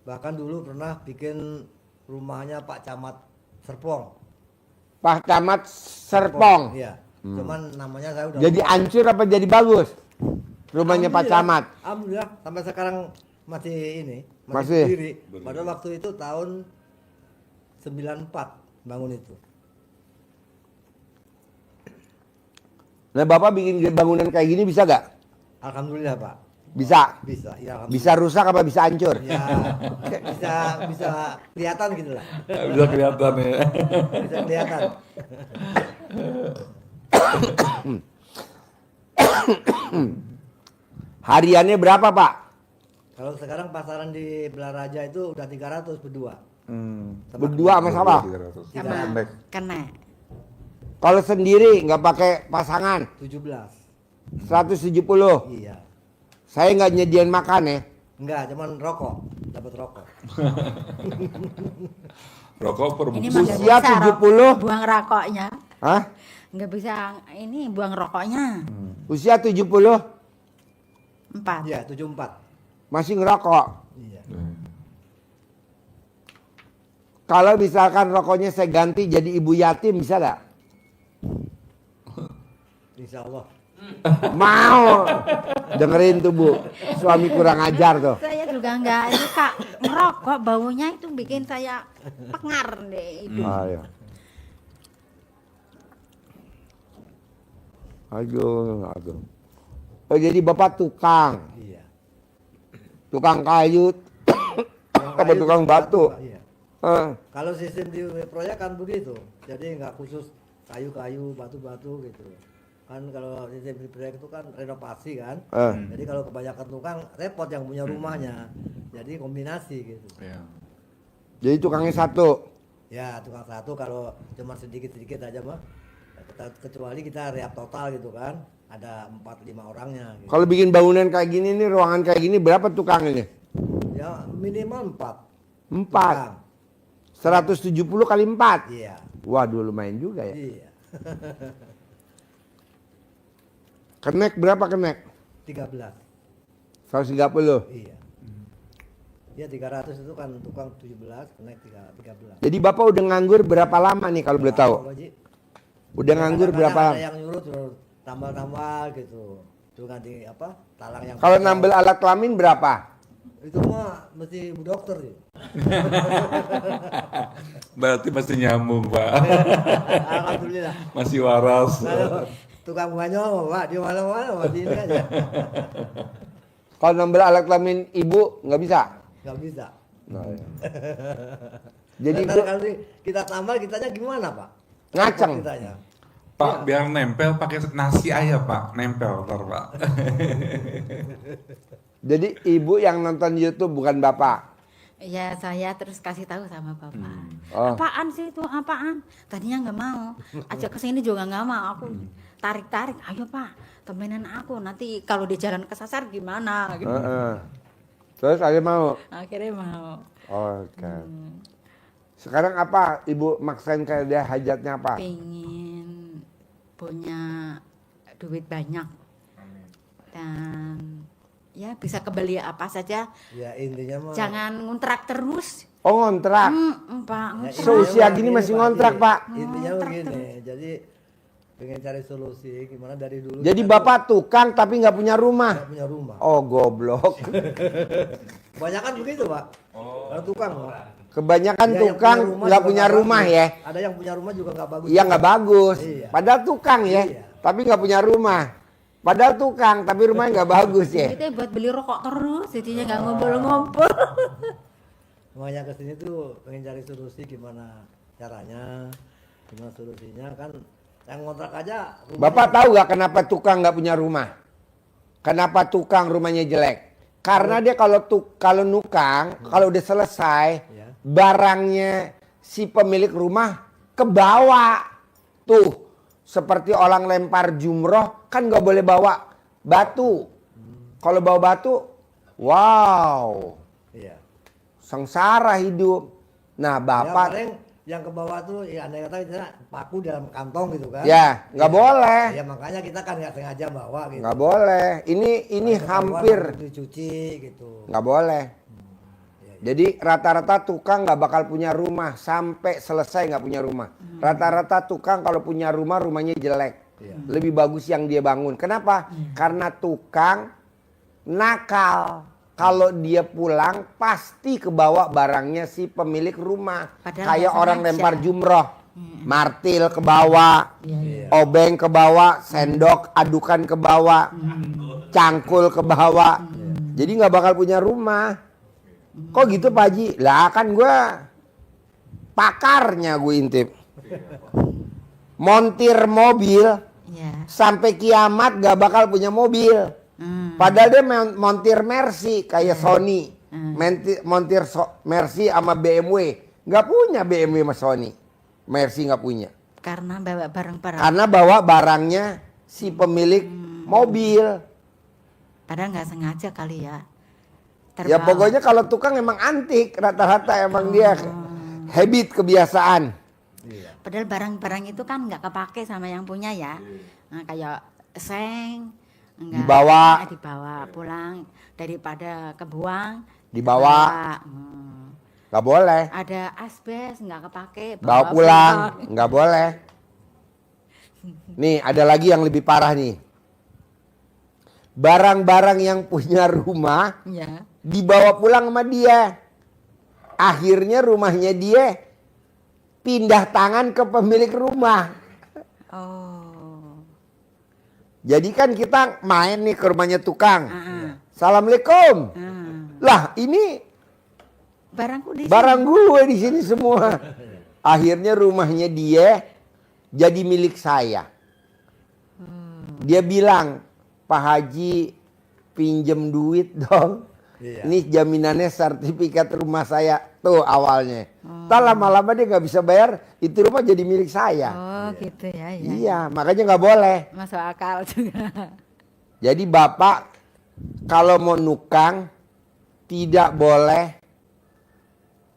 S7: Bahkan dulu pernah bikin rumahnya Pak Camat Serpong.
S1: Pak Camat Serpong.
S7: Iya. Cuman namanya saya udah
S1: Jadi
S7: lupa.
S1: hancur apa jadi bagus? Rumahnya Pak
S7: Alhamdulillah.
S1: Camat.
S7: Alhamdulillah sampai sekarang masih ini,
S1: Masih?
S7: berdiri. Pada waktu itu tahun 94 bangun itu.
S1: Nah bapak bikin bangunan kayak gini bisa gak?
S7: Alhamdulillah Pak.
S1: Bisa.
S7: Bisa. Ya, alhamdulillah.
S1: Bisa rusak apa bisa hancur?
S7: Ya, bisa kelihatan gitu lah.
S4: Bisa kelihatan ya.
S7: Bisa kelihatan.
S1: Hariannya berapa pak?
S7: Kalau sekarang pasaran di Belaraja itu udah 300 berdua.
S1: Berdua sama siapa?
S6: Sama kena.
S1: Kalau sendiri nggak pakai pasangan
S7: 17.
S1: 170.
S7: Iya.
S1: Saya nggak nyediain makan ya.
S7: Enggak, cuman rokok, dapat rokok.
S4: Rokok per
S6: Ini
S4: bungkus.
S6: mah nggak
S1: Usia
S6: bisa
S1: 70.
S6: buang rokoknya.
S1: Hah?
S6: Nggak bisa ini buang rokoknya.
S1: Usia 70
S6: 4.
S7: Iya, 74.
S1: masih ngerokok.
S7: Iya.
S1: Kalau misalkan rokoknya saya ganti jadi ibu yatim bisa nggak?
S7: Insya Allah.
S1: Mau. Dengerin tuh bu, suami kurang ajar tuh.
S6: Saya juga nggak suka ngerokok, baunya itu bikin saya pengar deh itu.
S1: Ayo. Aduh. Oh jadi bapak tukang,
S7: Iya.
S1: tukang kayu, apa
S7: kayu
S1: tukang
S7: itu
S1: batu?
S7: Pak, iya.
S1: Eh,
S7: Kalau sistem di proyek kan begitu. Jadi nggak khusus kayu-kayu, batu-batu gitu. Kan kalau sistem di proyek itu kan renovasi kan. Jadi kalau kebanyakan tukang repot yang punya rumahnya. Jadi kombinasi gitu.
S4: Ya.
S1: Jadi tukangnya satu.
S7: Ya tukang satu kalau cuma sedikit-sedikit aja mah. Kecuali kita rehab total gitu kan. Ada 4-5 orangnya. Gitu.
S1: Kalau bikin bangunan kayak gini nih, ruangan kayak gini berapa tukang ini?
S7: Ya minimal 4.
S1: 4. 170 kali 4.
S7: Iya.
S1: Waduh lumayan juga ya.
S7: Iya.
S1: Kenek berapa kenek?
S7: 13.
S1: 130.
S7: Iya. Ya 300 itu kan tukang 17, naik 13.
S1: Jadi bapak udah nganggur berapa lama nih kalau boleh tahu?
S7: Pak Haji.
S1: Udah nganggur
S7: Kadang-kadang
S1: berapa
S7: ada
S1: lama?
S7: yang nyuruh terus tambal-tambal gitu. Itu ganti apa? Talang yang
S1: Kalau
S7: besar.
S1: nambel alat kelamin berapa?
S7: Itu mah mesti bu dokter sih.
S4: Berarti masih nyambung pak.
S7: Alhamdulillah.
S4: Masih waras.
S7: Kalau tukang banyol Pak, di mana-mana Pak, di ini aja.
S1: Kalau nambel alat kelamin ibu nggak bisa?
S7: Enggak bisa.
S1: Nah, ya. Jadi
S7: Ntar
S1: ibu
S7: kalau kita tambal kitanya gimana, Pak?
S1: ngaceng.
S7: Kitanya.
S4: Pak biar nempel pakai nasi aja pak, nempel ntar pak.
S1: Jadi ibu yang nonton YouTube bukan bapak.
S6: Ya saya terus kasih tahu sama bapak.
S1: Oh.
S6: Apaan sih itu apaan? Tadinya nggak mau. Ajak ke sini juga nggak mau. Aku tarik-tarik. Ayo pak, temenin aku. Nanti kalau di jalan kesasar gimana? Gitu.
S1: Heeh. Terus akhirnya mau.
S6: Akhirnya mau.
S1: Oke. Sekarang apa ibu maksain kayak dia hajatnya apa?
S6: Pengen punya duit banyak. Dan ya bisa kebeli apa saja.
S7: Ya intinya mah.
S6: Jangan ngontrak terus.
S1: Oh ngontrak.
S6: Pak.
S7: Ya,
S1: Seusia
S7: intinya
S1: gini
S7: mah
S1: masih
S7: Pak
S1: ngontrak,
S7: Haji.
S1: Pak.
S7: Intinya begini, jadi pengen cari solusi gimana dari dulu.
S1: Jadi
S7: kita
S1: bapak tukang tapi nggak punya
S7: tuh
S1: rumah.
S7: nggak punya rumah.
S1: Oh goblok.
S7: Kebanyakan begitu Pak. Kalau tukang Pak.
S1: Kebanyakan
S7: Ya, yang
S1: tukang
S7: punya
S1: nggak
S7: juga
S1: punya
S7: nggak
S1: rumah
S7: bagus.
S1: ya.
S7: Ada yang punya rumah juga nggak bagus.
S1: Iya nggak bagus.
S7: Iya.
S1: Padahal tukang ya.
S7: Iya.
S1: Tapi nggak punya rumah. Padahal tukang tapi rumahnya nggak bagus ya.
S6: Itu buat beli rokok terus, jadinya nggak ngumpul-ngumpul.
S7: Makanya kesini tuh pengen cari solusi gimana caranya, gimana solusinya kan yang ngontrak aja.
S1: Bapak tahu nggak kenapa tukang nggak punya rumah? Kenapa tukang rumahnya jelek? Karena dia kalau nukang, kalau udah selesai,
S7: Ya.
S1: barangnya si pemilik rumah kebawa. Tuh, seperti orang lempar jumroh, kan nggak boleh bawa batu. Kalau bawa batu, wow,
S7: Iya.
S1: sengsara hidup. Nah,
S7: Ya,
S1: bapak,
S7: paling yang ke bawah tuh ya andai kata kita paku dalam kantong gitu kan.
S1: ya nggak boleh,
S7: Ya makanya kita kan nggak sengaja bawa gitu.
S1: nggak boleh. Ini
S7: Paling
S1: hampir
S7: ketahuan dicuci gitu.
S1: nggak boleh. Jadi rata-rata tukang nggak bakal punya rumah sampai selesai nggak punya rumah. Rata-rata tukang kalau punya rumah rumahnya jelek.
S7: Iya.
S1: Lebih bagus yang dia bangun. Kenapa? Karena tukang nakal. Kalau dia pulang pasti kebawa barangnya si pemilik rumah.
S6: Padahal
S1: Kayak
S6: nggak
S1: orang
S6: sengaja.
S1: lempar jumroh. Martil ke bawah, obeng ke bawah, sendok adukan ke bawah, cangkul ke bawah. Jadi nggak bakal punya rumah. Kok gitu Pak Haji? Lah kan gue pakarnya gue intip. Montir mobil
S6: Ya.
S1: sampai kiamat gak bakal punya mobil. Padahal dia montir Mercy kayak Sony. Montir Mercy sama BMW. Gak punya BMW sama Sony. Mercy gak punya.
S6: Karena bawa barang-barang.
S1: Karena bawa barangnya si pemilik mobil.
S6: Padahal nggak sengaja kali ya.
S1: Ya
S6: Terbawa.
S1: pokoknya kalau tukang emang antik. Rata-rata emang dia habit kebiasaan.
S6: Padahal barang-barang itu kan nggak kepake sama yang punya ya. Nah, kayak seng enggak,
S1: Dibawa.
S6: dibawa pulang daripada kebuang
S1: Dibawa.
S6: Hmm.
S1: Gak boleh.
S6: Ada asbes nggak kepake
S1: Bawa pulang. Nggak boleh. Nih ada lagi yang lebih parah nih. Barang-barang yang punya rumah
S6: Ya.
S1: dibawa pulang sama dia. Akhirnya rumahnya dia pindah tangan ke pemilik rumah.
S6: Oh.
S1: Jadi kan kita main nih ke rumahnya tukang. Assalamualaikum.
S6: Ah.
S1: Lah ini
S6: Barangku di
S1: barang gue di sini semua. Akhirnya rumahnya dia jadi milik saya. Dia bilang, Pak Haji pinjem duit dong.
S7: Iya.
S1: Ini jaminannya sertifikat rumah saya. Tuh awalnya. Tak lama-lama dia nggak bisa bayar, itu rumah jadi milik saya.
S6: Oh gitu ya. Ya.
S1: Iya, makanya nggak boleh.
S6: Masuk akal juga.
S1: Jadi bapak kalau mau nukang tidak boleh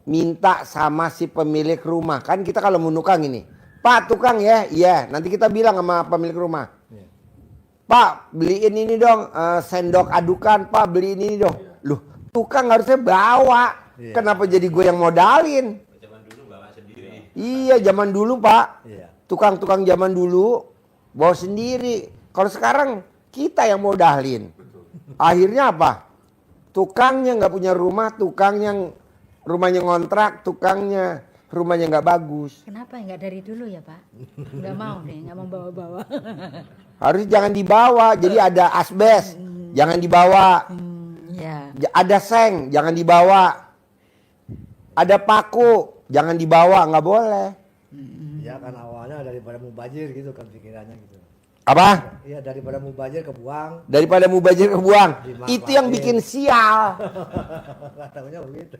S1: minta sama si pemilik rumah. Kan kita kalau mau nukang ini, Pak tukang ya, iya. Nanti kita bilang sama pemilik rumah, Pak beliin ini dong, sendok adukan, Pak beliin ini dong. Loh tukang harusnya bawa. Kenapa jadi gue yang modalin?
S5: Zaman dulu bawa sendiri.
S1: Iya zaman dulu Pak.
S7: Iya.
S1: Tukang-tukang zaman dulu bawa sendiri. Kalau sekarang kita yang modalin. Akhirnya apa? Tukangnya nggak punya rumah, tukangnya rumahnya ngontrak, tukangnya rumahnya nggak bagus.
S6: Kenapa nggak dari dulu ya Pak? Nggak mau nih, nggak mau bawa-bawa.
S1: Harus jangan dibawa. Jadi ada asbes, jangan dibawa.
S6: Ya.
S1: Ada seng, jangan dibawa. Ada paku, jangan dibawa, nggak boleh.
S7: Ya kan awalnya daripada mubazir gitu kan pikirannya gitu.
S1: Apa?
S7: Iya daripada mubazir kebuang.
S1: Daripada mubazir kebuang.
S7: Dimanfaatin.
S1: Itu yang bikin sial.
S7: Nggak tahunya begitu.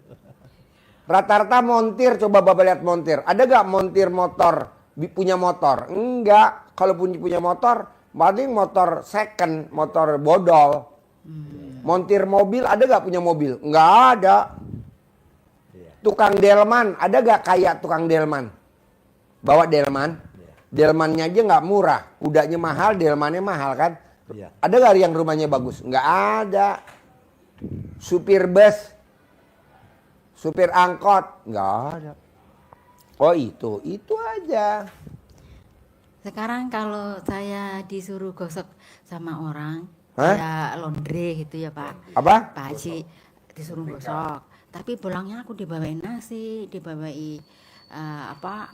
S1: Rata-rata montir, coba Bapak lihat montir. Ada gak montir motor, punya motor? Enggak. Kalau punya motor, paling motor second, motor bodol. Montir mobil, ada gak punya mobil? Nggak ada.
S7: Iya.
S1: Tukang delman, ada gak kayak tukang delman? Bawa delman, delmannya aja nggak murah. Kudanya mahal, delmannya mahal kan?
S7: Iya.
S1: Ada gak yang rumahnya bagus? Nggak ada. Supir bus, supir angkot, nggak ada. Oh itu aja.
S6: Sekarang kalau saya disuruh gosok sama orang,
S1: Hah?
S6: kayak laundry gitu ya Pak.
S1: Apa?
S6: Pak Haji disuruh gosok, tapi pulangnya aku dibawain nasi, dibawain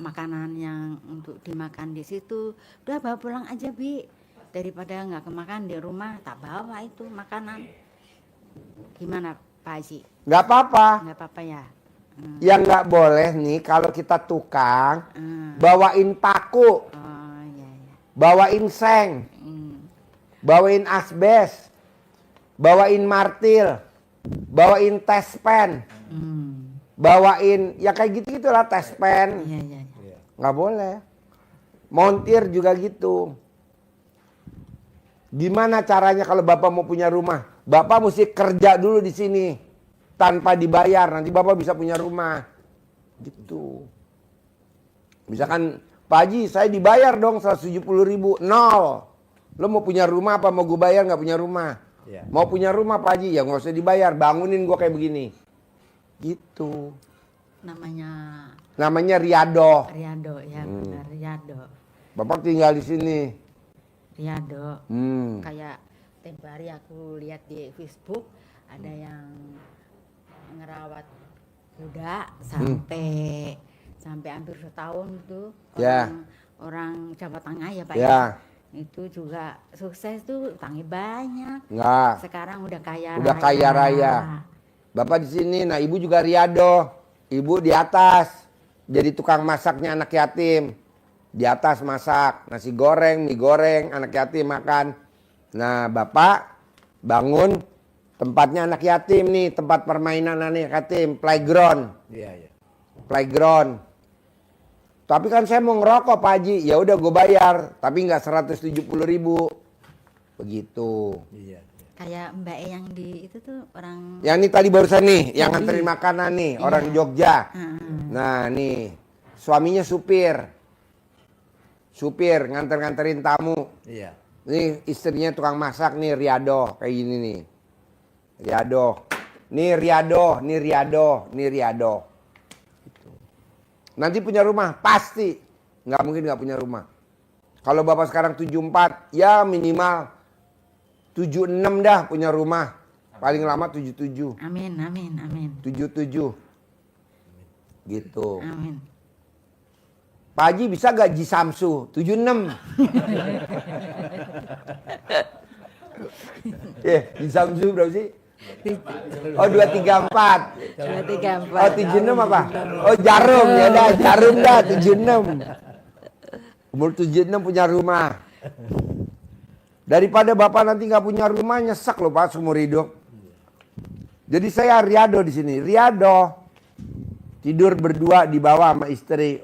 S6: makanan yang untuk dimakan di situ. Udah bawa pulang aja Bi, daripada nggak kemakan di rumah, tak bawa itu makanan. Gimana Pak Haji?
S1: Nggak apa-apa.
S6: Nggak apa-apa ya?
S1: Yang nggak boleh nih kalau kita tukang
S6: Hmm.
S1: bawain paku,
S6: Oh iya iya.
S1: bawain seng,
S6: Hmm.
S1: bawain asbes, bawain martil, bawain tespen,
S6: Hmm.
S1: bawain ya kayak gitu-gitulah tespen.
S6: Iya iya. Iya.
S1: Nggak boleh. Montir juga gitu. Gimana caranya kalau Bapak mau punya rumah? Bapak mesti kerja dulu di sini tanpa dibayar. Nanti Bapak bisa punya rumah. Gitu. Misalkan, Pak Haji saya dibayar dong 170.000. Nol. Lo mau punya rumah apa mau gue bayar nggak punya rumah?
S7: Iya.
S1: Mau punya rumah Pak Haji ya nggak usah dibayar. Bangunin gue kayak begini. Gitu. Namanya Riado.
S6: Riado ya benar Riado.
S1: Bapak tinggal di sini.
S6: Riado.
S1: Hmm.
S6: Kayak tempo hari aku lihat di Facebook ada yang ngerawat kuda sampai hampir setahun tuh
S1: Ya.
S6: orang Jawa Tengah ya Pak
S1: Ya.
S6: Itu juga sukses tuh, utangnya banyak.
S1: Enggak.
S6: Sekarang udah kaya
S1: Udah kaya raya. Bapak di sini, nah ibu juga Riado. Ibu di atas, jadi tukang masaknya anak yatim. Di atas masak, nasi goreng, mie goreng, anak yatim makan. Nah bapak bangun tempatnya anak yatim nih, tempat permainan anak yatim, playground.
S7: Iya, iya.
S1: Playground. Tapi kan saya mau ngerokok Pak Haji, ya udah gue bayar, tapi nggak 170.000. Begitu.
S7: Iya.
S6: Kayak Mbak E yang di itu tuh orang
S1: Yang ini tadi barusan nih, yang
S6: Tadi.
S1: nganterin makanan nih,
S6: Iya.
S1: orang Jogja.
S6: Heeh.
S1: Nah nih, suaminya supir. Supir, nganter-nganterin tamu.
S7: Iya.
S1: Nih istrinya tukang masak nih, Riado. Kayak gini nih. Riado. Nih Riado, nih Riado, nih Riado. Gitu. Nanti punya rumah, pasti. Nggak mungkin nggak punya rumah. Kalau Bapak sekarang 74, ya minimal 76 dah punya rumah. Paling lama 77.
S6: Amin amin amin
S1: 77. Gitu.
S6: amin.
S1: Pak Haji bisa gak Ji Samsu? 76. Ji Samsu berapa sih? Oh 234.
S6: 234.
S1: Oh 76 apa? Oh Jarum ya dah, Jarum dah 76. Umur 76 punya rumah. Daripada Bapak nanti nggak punya rumah nyesek loh Pak seumur hidup. Jadi saya Riado di sini. Riado tidur berdua di bawah sama istri.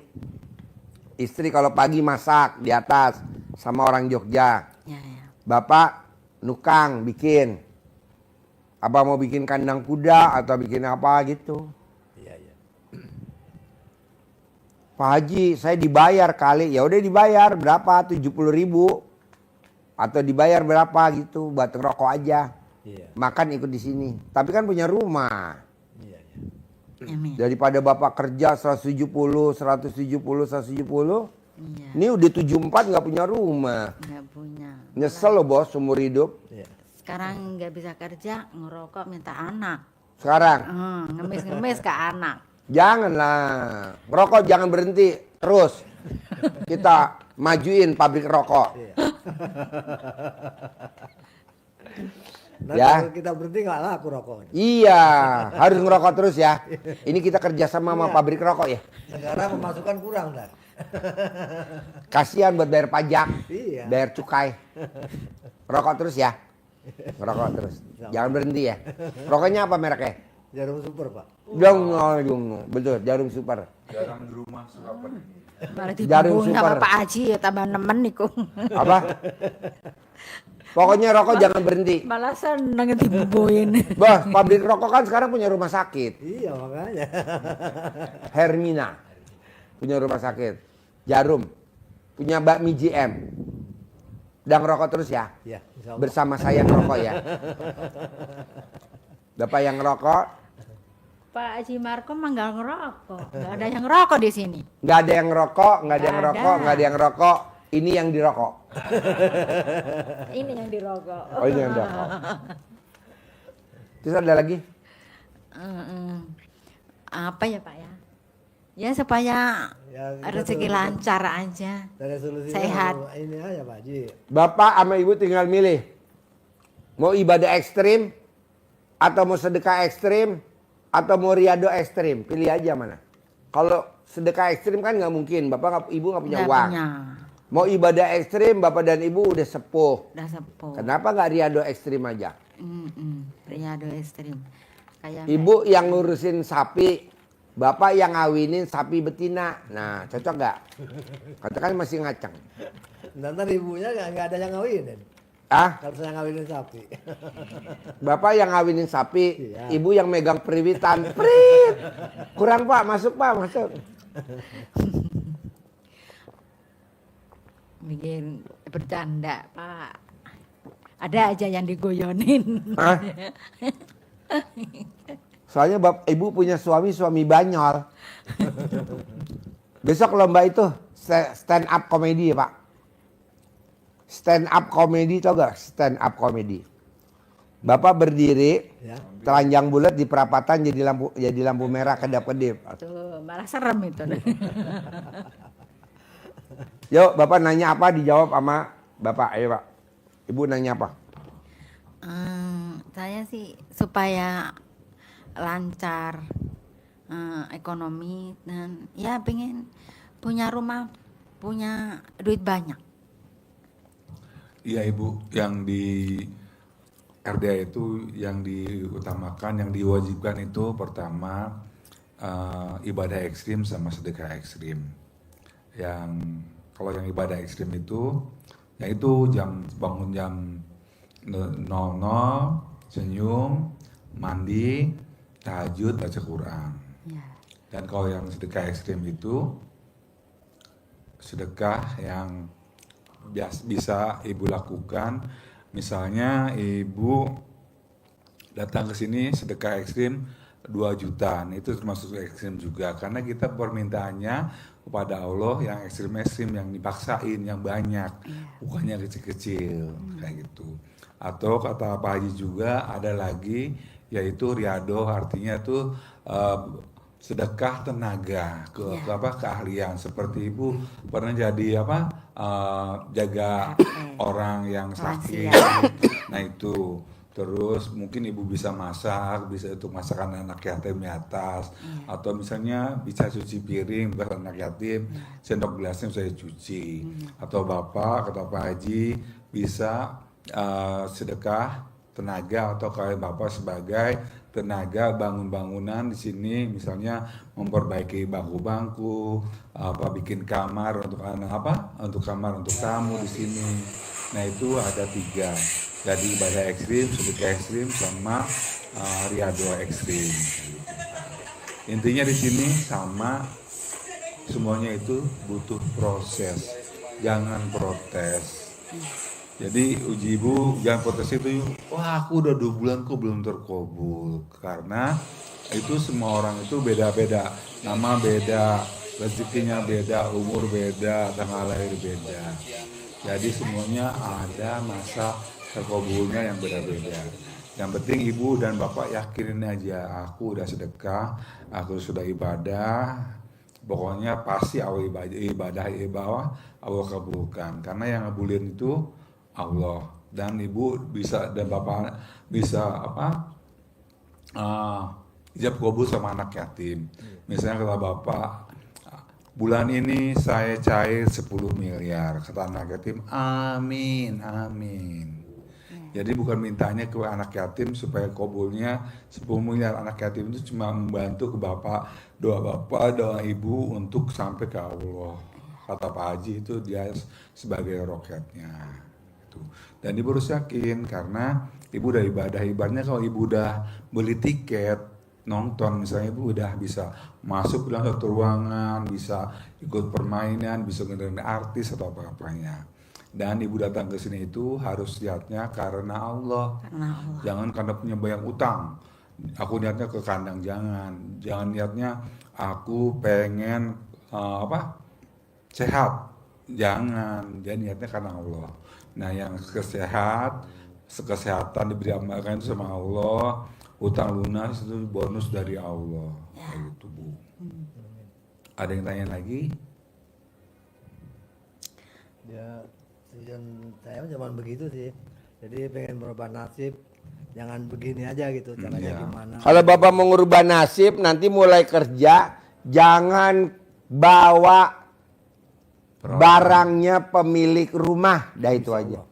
S1: Istri kalau pagi masak di atas sama orang Jogja.
S6: Ya, ya.
S1: Bapak nukang bikin. Apa mau bikin kandang kuda atau bikin apa gitu.
S7: Iya, iya.
S1: Pak Haji saya dibayar kali. Ya udah dibayar berapa? 70.000. Atau dibayar berapa gitu buat ngerokok aja.
S7: Iya.
S1: Makan ikut di sini. Tapi kan punya rumah.
S7: Iya, iya.
S6: Amin.
S1: Daripada Bapak kerja 170, 170, 170.
S6: Iya.
S1: Ini udah 74 nggak punya rumah.
S6: Nggak punya.
S1: Nyesel loh bos seumur hidup.
S7: Iya.
S6: Sekarang nggak bisa kerja, ngerokok minta anak.
S1: Sekarang
S6: Ngemis-ngemis ke anak.
S1: janganlah. Ngerokok jangan berhenti. Terus. Kita majuin pabrik rokok.
S7: Nah,
S1: Ya.
S7: kalau kita berhenti nggak laku rokoknya.
S1: Iya, harus ngerokok terus ya. Ini kita kerja sama pabrik rokok ya.
S7: Negara pemasukan kurang dah.
S1: Kasihan buat bayar pajak,
S7: Iya.
S1: bayar cukai. Rokok terus ya. Ngerokok terus. Jangan berhenti ya. Rokoknya apa mereknya?
S7: Jarum super, Pak.
S1: Dong, betul, Jarum Super.
S4: Jarang di rumah suka apa nih?
S6: Malah
S1: Jarum
S6: dibungin sama
S1: super.
S6: Pak Haji ya tambah nemen niku.
S1: Apa? Pokoknya rokok jangan berhenti.
S6: Malah seneng dibumbuin.
S1: Bos, pabrik rokok kan sekarang punya rumah sakit.
S7: Iya makanya.
S1: Hermina punya rumah sakit. Jarum punya bakmi GM. Dan ngerokok terus ya.
S7: Iya, insya Allah.
S1: Bersama saya ngerokok ya. Bapak yang ngerokok,
S6: Pak Haji Marko mah nggak ngerokok. Nggak ada yang ngerokok di sini.
S1: nggak ada yang ngerokok, nggak ada yang
S6: Nggak
S1: ngerokok,
S6: ada.
S1: nggak ada yang ngerokok. Ini yang dirokok.
S6: Ini yang dirokok.
S1: Oh ini yang dirokok. Terus ada lagi?
S6: Apa ya Pak ya? Ya supaya
S7: Ya, kita
S6: rezeki
S7: tuh-
S6: lancar aja.
S7: Dan resolusinya
S6: Sehat.
S7: ini aja Pak Haji.
S1: Bapak sama ibu tinggal milih. Mau ibadah ekstrim, atau mau sedekah ekstrim, atau mau riado ekstrim. Pilih aja mana. Kalau sedekah ekstrim kan nggak mungkin. Ibu nggak punya
S6: Nggak
S1: uang.
S6: punya.
S1: Mau ibadah ekstrim, bapak dan ibu udah sepuh.
S6: Udah sepuh.
S1: Kenapa nggak riado ekstrim aja?
S6: Riado ekstrim. Kayak
S1: Ibu yang ngurusin sapi, bapak yang ngawinin sapi betina. Nah, cocok nggak? Katakan masih ngaceng.
S7: Ntar ibunya nggak ada yang ngawinin.
S1: Ah,
S7: Kalau saya ngawinin sapi.
S1: bapak yang ngawinin sapi,
S7: Iya.
S1: ibu yang megang periwitan. Prit! Kurang pak, masuk pak, masuk.
S6: bikin bercanda Pak. Ada aja yang digoyonin.
S1: Hah? Soalnya ibu punya suami banyol. Besok lomba itu stand up comedy ya pak. Stand up comedy tau gak? Stand up comedy. Bapak berdiri,
S7: Ya.
S1: telanjang bulat di perapatan jadi lampu merah kedap-kedip.
S6: Tuh, malah serem itu.
S1: Yuk bapak nanya apa dijawab sama bapak. Ayo pak. Ibu nanya apa?
S6: Saya sih supaya lancar ekonomi dan ya pengen punya rumah, punya duit banyak.
S4: Iya Ibu, yang di RDA itu yang diutamakan, yang diwajibkan itu pertama ibadah ekstrim sama sedekah ekstrim. Yang kalau yang ibadah ekstrim itu, yaitu bangun jam 00, senyum, mandi, tahajud, baca Quran.
S6: Ya.
S4: Dan kalau yang sedekah ekstrim itu sedekah yang bisa ibu lakukan, misalnya ibu datang ke sini sedekah ekstrim 2 juta, itu termasuk ekstrim juga karena kita permintaannya kepada Allah yang ekstrim-ekstrim, yang dipaksain, yang banyak, bukannya kecil-kecil kayak gitu. Atau kata Pak Haji juga ada lagi yaitu riado, artinya tuh sedekah tenaga ke keahlian, seperti ibu pernah jadi jaga orang yang sakit. Nah itu terus mungkin ibu bisa masak, bisa untuk masakan anak yatim di atas, atau misalnya bisa cuci piring buat anak yatim, sendok gelasnya saya cuci, atau bapak kata Pak Haji bisa sedekah tenaga, atau kayak bapak sebagai tenaga bangun bangunan di sini, misalnya memperbaiki bangku-bangku, bikin kamar untuk untuk kamar untuk tamu di sini. Nah itu ada 3. Jadi ibadah ekstrim, sedekah ekstrim, sama riado ekstrim. Intinya di sini sama, semuanya itu butuh proses, jangan protes. Jadi uji ibu jangan protes itu, wah aku udah 2 bulan kok belum terkabul, karena itu semua orang itu beda-beda, nama beda, rezekinya beda, umur beda, tanggal lahir beda. Jadi semuanya ada masa terkabulnya yang beda-beda. Yang penting ibu dan bapak yakinin aja, aku udah sedekah, aku sudah ibadah, pokoknya pasti awal ibadah Allah kabulkan, karena yang ngabulin itu Allah. Dan ibu bisa dan bapak bisa ijab kabul sama anak yatim. Misalnya kata bapak, bulan ini saya cair 10 miliar, kata anak yatim, amin, amin. Jadi bukan mintanya ke anak yatim supaya kabulnya 10 miliar. Anak yatim itu cuma membantu ke bapak, doa ibu untuk sampai ke Allah. Kata Pak Haji itu dia sebagai roketnya. Gitu. Dan ibu harus yakin karena ibu udah ibadah. Ibaratnya kalau ibu udah beli tiket nonton, misalnya ibu udah bisa masuk dalam satu ruangan, bisa ikut permainan, bisa ngedengerin artis atau apa-apanya. Dan ibu datang ke sini itu harus lihatnya karena Allah.
S6: Karena Allah.
S4: Jangan karena punya banyak utang. Aku niatnya ke kandang, jangan niatnya aku pengen sehat, jangan. Dia niatnya karena Allah. Nah, yang kesehatan diberi amalkan itu sama Allah, utang lunas itu bonus dari Allah. Kayak gitu, Bu. Ada yang tanya lagi?
S7: Ya, tujuan saya cuma begitu sih. Jadi pengen merubah nasib, jangan begini aja gitu. Caranya
S4: Iya.
S7: gimana?
S1: Kalau Bapak mau ngerubah nasib, nanti mulai kerja, jangan bawa barangnya pemilik rumah. Dah itu aja.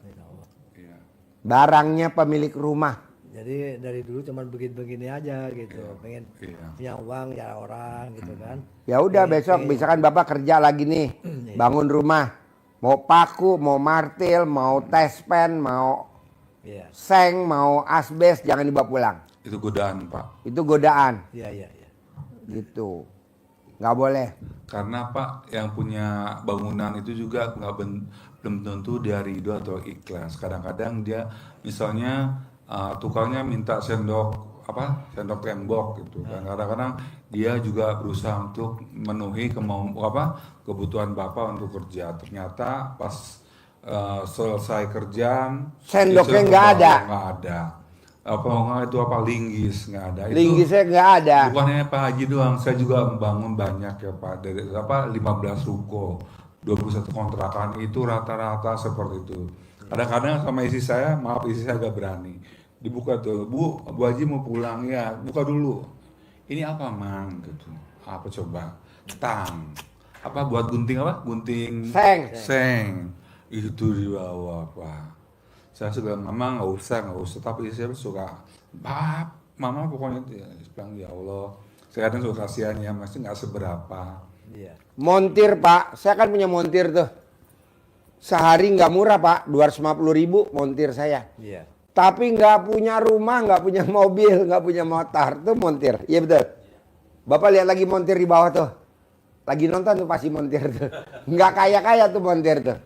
S4: Iya.
S1: Barangnya pemilik rumah.
S7: Jadi dari dulu cuma begini-begini aja gitu. Pengen
S4: Iya.
S7: punya uang ya orang gitu kan.
S1: Ya udah besok, misalkan Bapak kerja lagi nih, bangun rumah. Mau paku, mau martil, mau tespen, mau
S7: Iya.
S1: seng, mau asbes, jangan dibawa pulang.
S4: Itu godaan, Pak.
S1: Itu godaan.
S7: Iya.
S1: Gitu. Nggak boleh.
S4: Karena Pak yang punya bangunan itu juga belum tentu dia ridho atau ikhlas. Kadang-kadang dia misalnya tukangnya minta sendok tembok gitu kan. Kadang-kadang dia juga berusaha untuk memenuhi kebutuhan Bapak untuk kerja. Ternyata pas selesai kerjaan
S1: Sendoknya
S4: istri
S1: nggak ada.
S4: Nggak ada. Linggis nggak ada.
S1: Linggisnya nggak ada.
S4: Bukannya Pak Haji doang, saya juga membangun banyak ya Pak. Dari 15 ruko, 21 kontrakan itu rata-rata seperti itu. Kadang-kadang sama istri saya, maaf istri saya agak berani. Dibuka tuh, Bu Haji mau pulang ya, buka dulu. Ini apa Mang? Gitu. Apa coba? Tang. Apa buat gunting apa? Gunting seng. Itu di bawah Pak. Saya suka mama nggak usah, tapi saya suka mama pokoknya bilang ya Allah, saya kadang suka kasihan ya, masih nggak seberapa.
S7: Iya.
S1: Montir Pak, saya kan punya montir tuh. Sehari nggak murah Pak, 250.000 montir saya.
S7: Iya.
S1: Tapi nggak punya rumah, nggak punya mobil, nggak punya motor, tuh montir. Iya betul. Bapak lihat lagi montir di bawah tuh. Lagi nonton tuh pasti montir tuh. Nggak kaya-kaya tuh montir tuh.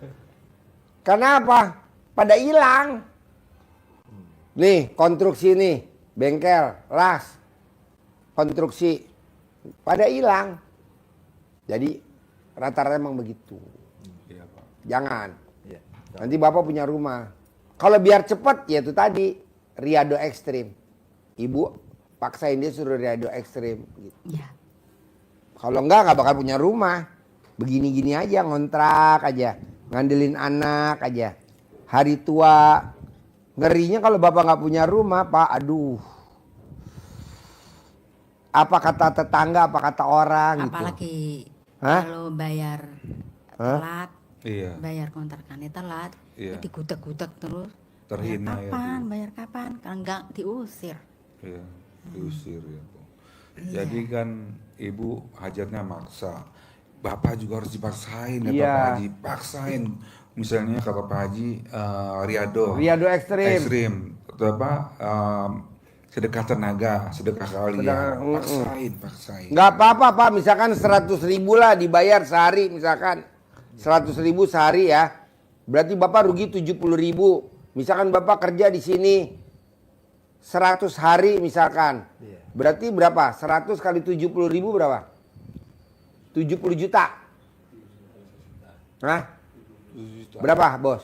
S1: Kenapa? Pada hilang. Nih, konstruksi nih, bengkel, las, konstruksi, pada hilang. Jadi rata-rata emang begitu.
S4: Iya Pak.
S1: Jangan.
S7: Iya.
S1: Nanti Bapak punya rumah. Kalau biar cepat, ya itu tadi, riado ekstrim. Ibu paksain dia suruh riado ekstrim. Gitu.
S6: Ya.
S1: Kalau nggak bakal punya rumah. Begini-gini aja, ngontrak aja. Ngandelin anak aja. Hari tua, ngerinya kalau Bapak nggak punya rumah, Pak, aduh. Apa kata tetangga, apa kata orang gitu.
S6: Apalagi
S1: Hah?
S6: kalau bayar telat,
S4: Iya.
S6: bayar kontrakannya telat,
S4: Iya.
S6: digudak-gudak terus.
S4: Terhina ya,
S6: Bayar kapan? Kalau enggak diusir.
S4: Iya, diusir ya Bu. Jadi kan Ibu hajatnya maksa. Bapak juga harus dipaksain ya
S1: Iya.
S4: Pak Haji, paksain. Misalnya kata Pak Haji
S1: Riado ekstrim.
S4: Sedekah tenaga, sedekah kalian, paksain.
S1: Nggak apa-apa Pak, misalkan 100.000 lah dibayar sehari, misalkan 100.000 sehari ya. Berarti Bapak rugi 70.000. Misalkan Bapak kerja di sini 100 hari misalkan.
S7: Iya.
S1: Berarti berapa? 100 kali 70.000 berapa? 70 juta. Hah? Berapa bos?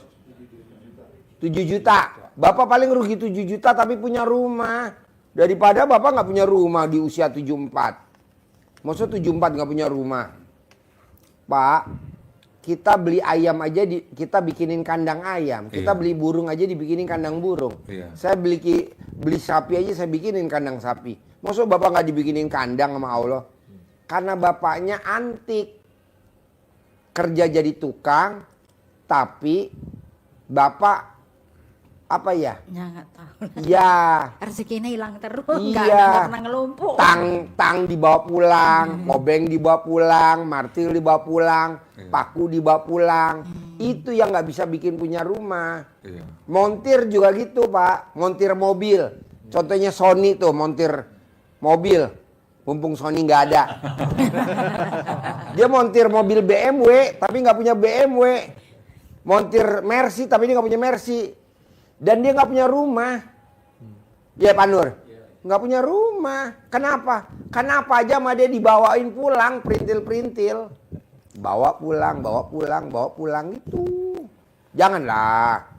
S1: 7 juta. Bapak paling rugi 7 juta tapi punya rumah. Daripada Bapak nggak punya rumah di usia 74. Maksud 74 nggak punya rumah. Pak, kita beli ayam aja, kita bikinin kandang ayam. Kita
S4: Iya.
S1: beli burung aja dibikinin kandang burung.
S4: Iya.
S1: Saya beli sapi aja saya bikinin kandang sapi. Maksud Bapak nggak dibikinin kandang sama Allah? Karena Bapaknya antik. Kerja jadi tukang, tapi Bapak apa ya?
S6: Ya nggak tahu.
S1: Ya,
S6: Rezekinya hilang terus,
S1: Iya.
S6: nggak pernah ngelumpuk.
S1: tang dibawa pulang, obeng dibawa pulang, martil dibawa pulang, paku dibawa pulang. Itu yang nggak bisa bikin punya rumah.
S4: Iya.
S1: Montir juga gitu Pak, montir mobil. Contohnya Sony tuh montir mobil, mumpung Sony nggak ada. Dia montir mobil BMW tapi nggak punya BMW. Montir Mercy tapi dia nggak punya Mercy. Dan dia nggak punya rumah. Ya Pak Nur? Nggak punya rumah. Kenapa? Kenapa aja sama dia dibawain pulang, perintil-perintil. Bawa pulang gitu. Janganlah.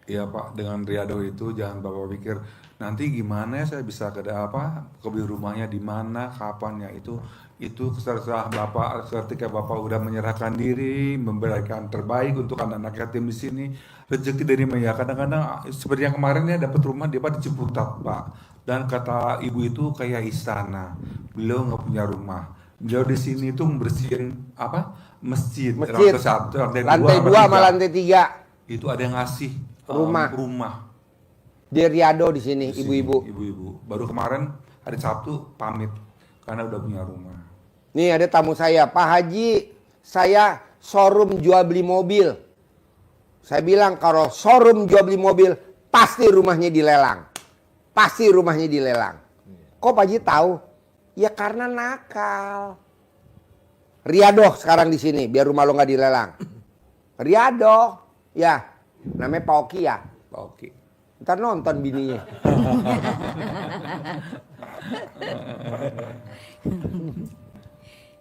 S4: Iya Pak, dengan Riado itu jangan Bapak pikir nanti gimana ya saya bisa ke beli rumahnya di mana, kapan ya itu setelah Bapak ketika Bapak udah menyerahkan diri, memberikan terbaik untuk anak-anak yatim di sini, rezeki dari ya kadang-kadang seperti yang kemarin ya dapat rumah dia Pak di Ciputat Pak, dan kata ibu itu kayak istana, beliau nggak punya rumah, beliau di sini tuh membersihin masjid.
S1: Lantai 2 sama lantai 3.
S4: Itu ada yang ngasih rumah
S1: Di Riado di sini, ibu-ibu.
S4: Ibu-ibu. Baru kemarin hari Sabtu pamit karena udah punya rumah.
S1: Nih ada tamu saya, Pak Haji, saya showroom jual beli mobil. Saya bilang kalau showroom jual beli mobil pasti rumahnya dilelang. Pasti rumahnya dilelang. Kok Pak Haji tahu? Ya karena nakal. Riado sekarang di sini biar rumah lo nggak dilelang. Riado, ya. Namanya Pak Oki ya?
S4: Pak Oki.
S1: Ntar nonton bininya.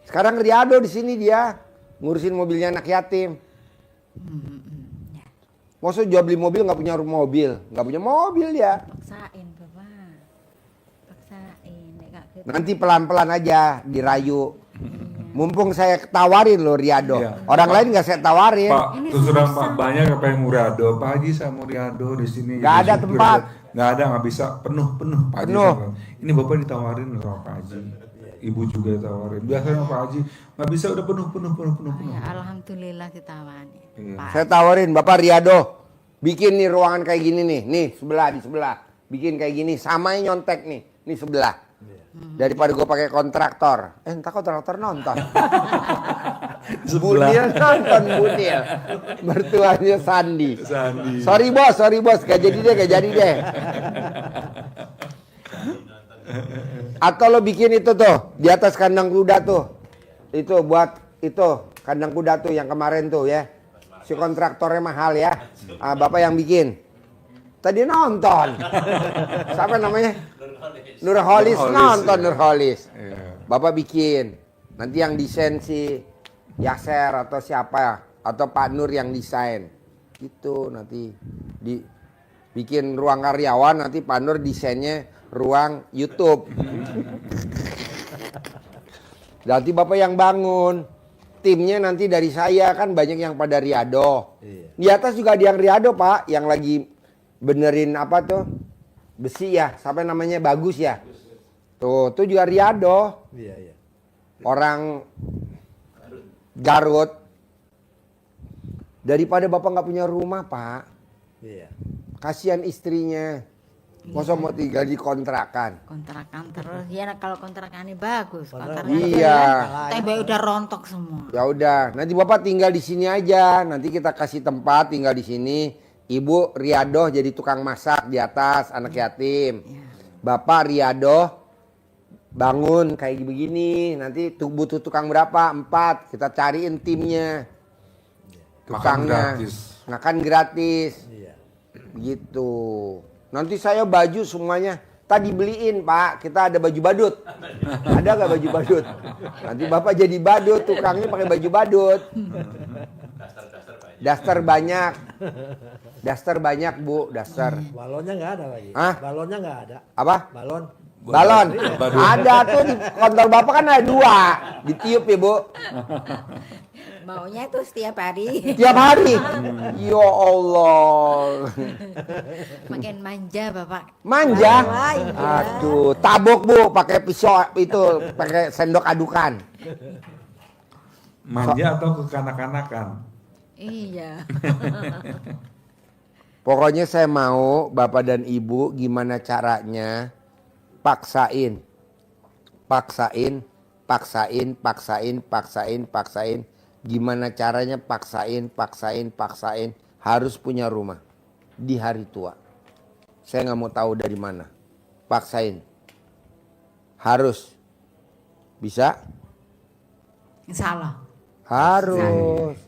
S1: Sekarang Riado di sini dia ngurusin mobilnya anak yatim. Maksud jual beli mobil nggak punya mobil, nggak punya mobil ya.
S6: Paksain Bapak. Paksain.
S1: Nanti pelan-pelan aja dirayu. Mumpung saya tawarin loh Riado.
S4: Iya.
S1: Orang lain nggak saya tawarin.
S4: Pak, terus terang Pak, banyak apa yang mau Riado. Pak Haji saya mau Riado di sini.
S1: Nggak ada tempat.
S4: Nggak ada, nggak bisa penuh Pak Haji.
S1: Penuh.
S4: Ini Bapak ditawarin loh Pak Haji. Ibu juga ditawarin. Biasanya Pak Haji nggak bisa udah penuh.
S6: Ya, alhamdulillah ditawani.
S4: Iya.
S6: Pak.
S1: Saya tawarin Bapak Riado, bikin nih ruangan kayak gini nih di sebelah, bikin kayak gini, samanya nyontek nih sebelah. Daripada gue pakai kontraktor, entar kontraktor nonton. Bunil nonton Bunil, mertuanya Sandi. Sorry bos, gak jadi deh. Atau lo bikin itu tuh di atas kandang kuda tuh, itu buat itu kandang kuda tuh yang kemarin tuh ya. Si kontraktornya mahal ya. Bapak yang bikin. Tadi nonton. Siapa namanya? Nurholis nonton ya. Nurholis.
S4: Iya.
S1: Bapak bikin. Nanti yang desain si Yaser atau siapa atau Pak Nur yang desain. Itu nanti bikin ruang karyawan, nanti Pak Nur desainnya ruang YouTube. Nanti Bapak yang bangun. Timnya nanti dari saya kan banyak yang pada Riado.
S7: Iya.
S1: Di atas juga ada yang Riado Pak, yang lagi benerin apa tuh besi ya, sampai namanya Bagus ya. Tuh juga Riado.
S7: Iya.
S1: Orang Garut. Daripada Bapak nggak punya rumah Pak,
S7: Iya.
S1: kasihan istrinya. Masa mau tinggal di kontrakan?
S6: Kontrakan terus. Ya kalau kontrakannya bagus. Kontrakan
S1: Iya.
S6: tembok udah rontok semua.
S1: Ya udah, nanti Bapak tinggal di sini aja. Nanti kita kasih tempat tinggal di sini. Ibu Riado jadi tukang masak di atas anak yatim. Bapak Riado bangun kayak begini. Nanti butuh tukang berapa? 4. Kita cariin timnya. Tukangnya. Makan gratis.
S7: Iya.
S1: Gitu. Nanti saya baju semuanya tadi beliin Pak. Kita ada baju badut. Ada gak baju badut? Nanti Bapak jadi badut. Tukangnya pakai baju badut. Daster banyak. Daster banyak Bu. Daster.
S7: Balonnya nggak ada lagi.
S1: Hah?
S7: Balonnya nggak ada.
S1: Apa?
S7: Balon.
S1: Balon. Ada tuh di kantor Bapak kan ada 2. Ditiup ya Bu.
S6: Maunya itu setiap hari.
S1: Tiap hari. Ya Allah.
S6: Makin manja Bapak.
S1: Manja.
S6: Wah, iya.
S1: Aduh, tabok Bu pakai pisau itu, pakai sendok adukan.
S4: Manja atau kekanak-kanakan?
S6: Iya.
S1: Pokoknya saya mau Bapak dan Ibu gimana caranya paksain. Gimana caranya paksain. Harus punya rumah di hari tua. Saya nggak mau tahu dari mana. Paksain. Harus. Bisa?
S6: Insya Allah.
S1: Harus.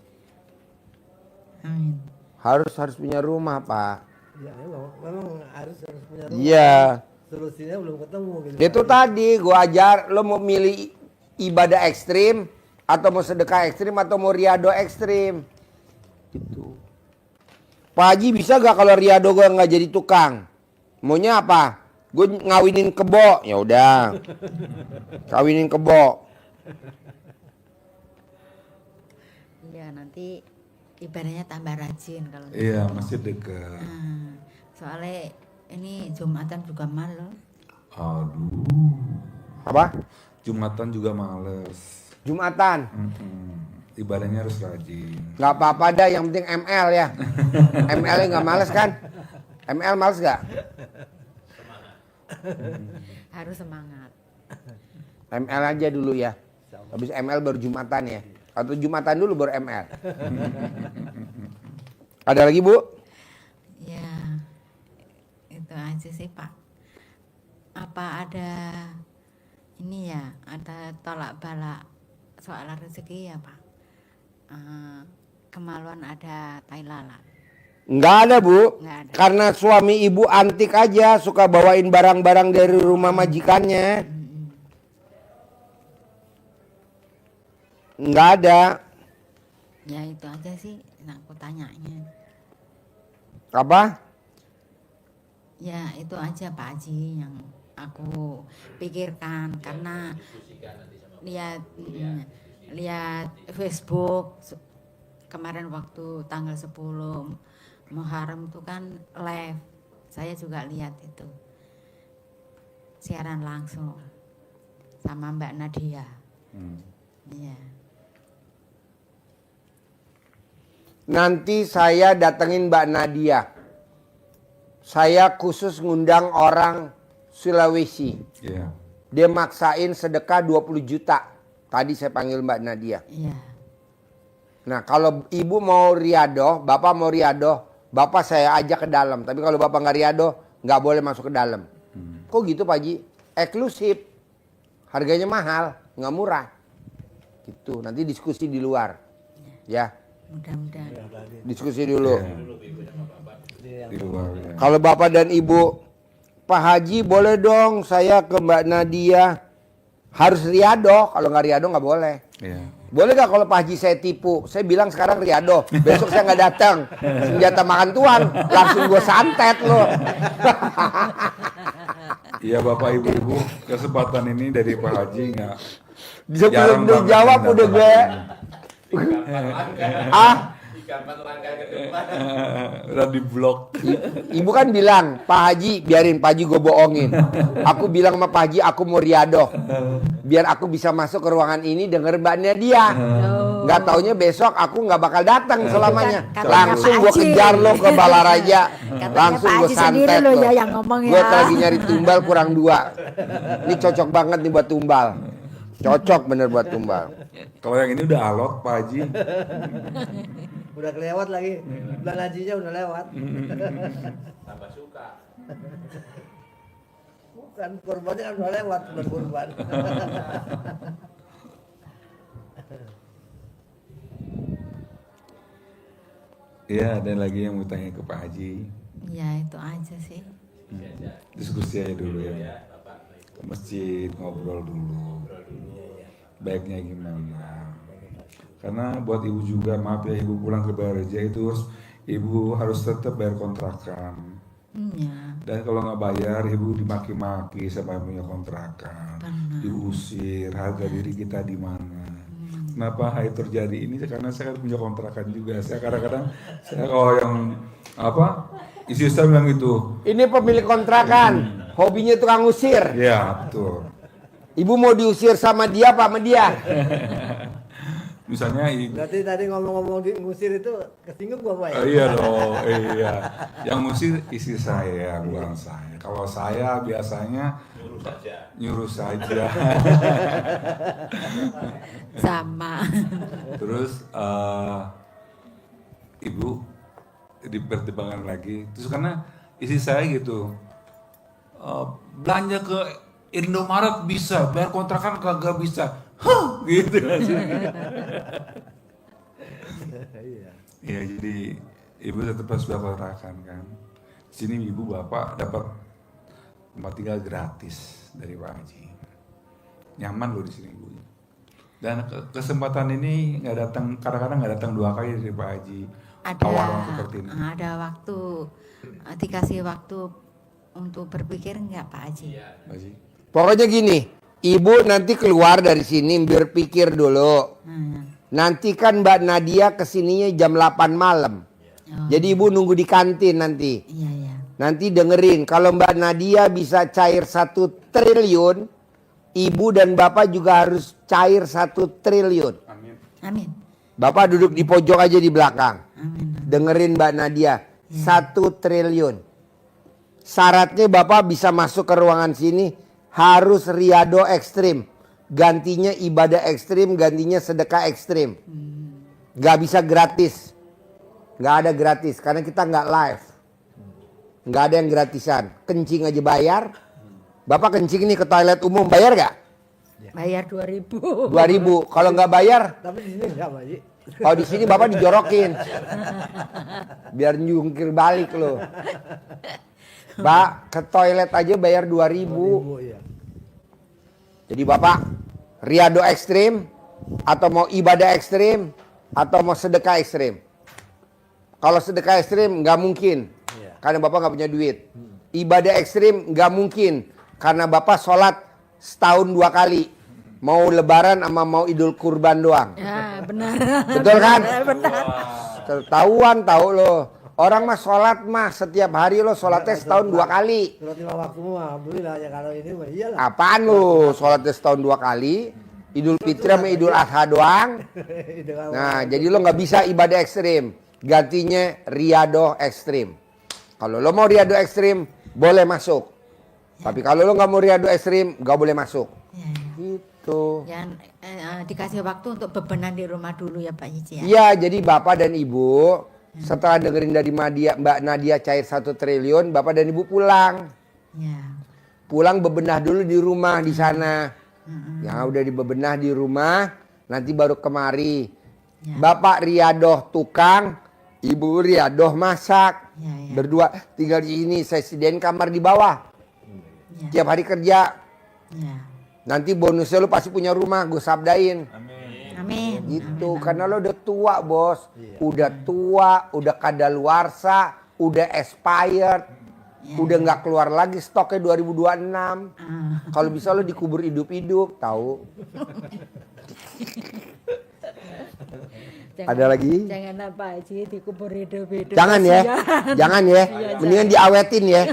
S6: Amin.
S1: Harus punya rumah, Pak.
S7: Ya memang harus punya rumah.
S1: Iya.
S7: Solusinya belum ketemu gitu.
S1: Itu tadi gua ajar, lo mau milih ibadah ekstrim atau mau sedekah ekstrim atau mau riado ekstrim. Gitu. Pak Haji bisa gak kalau riado gua nggak jadi tukang? Maunya apa? Gue ngawinin kebo. Ya udah. Kawinin kebo.
S6: Iya, nanti ibadahnya tambah rajin kalau
S4: Iya, masih dekat.
S6: soalnya ini Jumatan juga malam.
S4: Aduh,
S1: Apa?
S4: Jumatan juga males.
S1: Jumatan.
S4: Ibadahnya harus rajin.
S1: Nggak apa-apa dah, yang penting ML ya. ML-nya nggak males kan? ML males gak?
S6: Harus semangat.
S1: ML aja dulu ya. Habis ML baru Jumatan ya. Atau Jumatan dulu baru ML. Ada lagi, Bu?
S6: Ya, itu aja sih Pak. Apa ada ini ya, ada tolak balak soal rezeki ya Pak? Kemaluan ada tai lalat.
S1: Nggak ada, Bu.
S6: Nggak ada.
S1: Karena suami ibu antik aja, suka bawain barang-barang dari rumah majikannya. Nggak ada.
S6: Ya itu aja sih yang aku tanyanya.
S1: Apa?
S6: Ya itu aja Pak Haji yang aku pikirkan karena lihat Facebook kemarin waktu tanggal 10 Muharram itu kan live. Saya juga lihat itu. Siaran langsung sama Mbak Nadia. Iya.
S1: Nanti saya datengin Mbak Nadia. Saya khusus ngundang orang Sulawesi.
S4: Iya.
S1: Dia maksain sedekah 20 juta. Tadi saya panggil Mbak Nadia.
S6: Iya.
S1: Nah kalau ibu mau riado, bapak mau riado, bapak saya ajak ke dalam. Tapi kalau bapak nggak riado, nggak boleh masuk ke dalam. Kok gitu Pak Haji? Eksklusif. Harganya mahal, nggak murah. Gitu. Nanti diskusi di luar. Ya.
S6: Mudah-mudahan.
S1: Diskusi dulu.
S4: Di luar. Ya.
S1: Kalau bapak dan ibu, Pak Haji boleh dong saya ke Mbak Nadia. Harus riado, kalau nggak riado nggak boleh.
S4: Iya.
S1: Boleh gak kalau Pak Haji saya tipu? Saya bilang sekarang riado, besok saya nggak datang. Senjata makan tuan, langsung gue santet loh.
S4: Iya Bapak Ibu-ibu, kesempatan ini dari Pak Haji nggak.
S1: Sebelum dia jawab udah gue.
S4: Udah di blok.
S1: Ibu kan bilang, Pak Haji biarin Pak Haji gue bohongin. Aku bilang sama Pak Haji aku mau riado. Biar aku bisa masuk ke ruangan ini denger Mbak Nadia. Nggak taunya besok aku nggak bakal datang selamanya.
S6: Katanya
S1: Langsung
S6: Pak
S1: gue
S6: Haji.
S1: kejar lo ke Balaraja.
S6: Katanya
S1: Langsung
S6: Pak
S1: gue
S6: Haji sendiri
S1: santet
S6: lo
S1: lo.
S6: ya yang ngomong
S1: Gue
S6: ya.
S1: lagi nyari tumbal kurang 2. Ini cocok banget nih buat tumbal. Cocok bener buat tumbal.
S4: Kalau yang ini udah alot Pak Haji.
S7: Udah kelewat lagi. Bulan hajinya udah lewat.
S5: Tambah suka.
S7: Bukan, korbannya kan udah lewat bulan kurban.
S4: Iya, ada lagi yang mau tanya ke Pak Haji.
S6: Ya itu aja sih.
S4: Diskusi aja dulu ya. Ke masjid, ngobrol dulu. Baiknya gimana? Karena buat ibu juga, maaf ya ibu pulang ke Balaraja itu ibu harus tetap bayar kontrakan.
S6: Ya.
S4: Dan kalau nggak bayar, ibu dimaki-maki sama yang punya kontrakan, diusir, harga diri kita di mana. Kenapa hal itu terjadi ini? Karena saya kan punya kontrakan juga. Saya kadang-kadang, saya kalau yang istri saya bilang itu,
S1: Ini pemilik kontrakan, hobinya tukang usir.
S4: ya betul.
S1: Ibu mau diusir sama dia apa sama dia?
S4: Misalnya
S7: Berarti tadi ngomong-ngomong di ngusir itu kesinggung gua Pak ya?
S4: iya dong, iya. Yang musir istri saya, bukan saya. Kalau saya biasanya nyuruh saja.
S6: Sama.
S4: Terus ibu dipertimbangkan lagi. Terus karena istri saya gitu, belanja ke Indomaret bisa, bayar kontrakan kagak bisa. Huh, gitu. Iya, jadi ibu tetap harus berkontrakan kan. Di sini ibu bapak dapat tempat tinggal gratis dari Pak Haji. Nyaman loh di sini ibu. Dan kesempatan ini nggak datang, kadang-kadang nggak datang 2 kali dari Pak Haji. Awal seperti ini.
S6: Ada waktu, dikasih waktu untuk berpikir nggak Pak Haji?
S4: Pak Haji.
S1: Pokoknya gini, ibu nanti keluar dari sini berpikir dulu. Nanti kan Mbak Nadia kesininya jam 8 malam. Jadi ibu nunggu di kantin nanti.
S6: Iya, iya.
S1: Nanti dengerin, kalau Mbak Nadia bisa cair 1 triliun, ibu dan bapak juga harus cair 1 triliun.
S6: Amin.
S1: Bapak duduk di pojok aja di belakang.
S6: Amin.
S1: Dengerin Mbak Nadia, 1 triliun. Syaratnya bapak bisa masuk ke ruangan sini, harus riado ekstrim. Gantinya ibadah ekstrim, gantinya sedekah ekstrim. Gak bisa gratis. Gak ada gratis, karena kita gak live. Gak ada yang gratisan. Kencing aja bayar. Bapak kencing nih ke toilet umum, bayar gak?
S6: Bayar 2.000.
S1: 2.000. Kalau nggak bayar,
S7: Tapi di sini enggak Pak Haji.
S1: kalau di sini bapak dijorokin, biar nyungkir balik loh. Pak, ke toilet aja bayar 2.000.
S7: Iya.
S1: Jadi bapak riado ekstrim, atau mau ibadah ekstrim, atau mau sedekah ekstrim. Kalau sedekah ekstrim nggak mungkin, karena bapak nggak punya duit. Ibadah ekstrim nggak mungkin, karena bapak sholat setahun 2 kali. Mau lebaran sama mau idul kurban doang.
S6: Ya, benar.
S1: Betul kan?
S6: Benar.
S1: Ketahuan tahu lo. Orang mah sholat mah setiap hari lo sholatnya setahun 2 kali.
S7: Surat 5 waktu mah alhamdulillah ya, kalau ini mah iyalah.
S1: Apaan lo sholatnya setahun 2 kali? Idul Fitri sama Idul Adha doang. Nah jadi lo nggak bisa ibadah ekstrim. Gantinya riado ekstrim. Kalau lo mau riado ekstrim boleh masuk. Tapi kalau lo nggak mau riado ekstrim nggak boleh masuk.
S6: Ya, ya.
S1: Gitu.
S6: Yang dikasih waktu untuk bebenah di rumah dulu ya Pak Haji ya.
S1: Iya, jadi Bapak dan Ibu setelah dengerin dari Mbak Nadia cair 1 triliun, Bapak dan Ibu pulang.
S6: Ya.
S1: Pulang bebenah dulu di rumah di sana. Ya udah dibebenah di rumah, nanti baru kemari.
S6: Ya.
S1: Bapak riadoh tukang, Ibu riadoh masak.
S6: Ya, ya.
S1: Berdua tinggal di sini, saya sediain kamar di bawah.
S6: Ya.
S1: Tiap hari kerja.
S6: Ya.
S1: Nanti bonusnya lu pasti punya rumah, gue sabdain.
S6: Amin.
S1: Gitu, karena lo udah tua bos. Udah tua, udah kadaluarsa, udah expired. Udah nggak keluar lagi stoknya 2026. Kalau bisa lo dikubur hidup-hidup, tahu? Ada lagi?
S6: Jangan Pak Haji dikubur hidup-hidup.
S1: Jangan ya,
S6: Kasihan.
S1: jangan ya. Mendingan diawetin ya.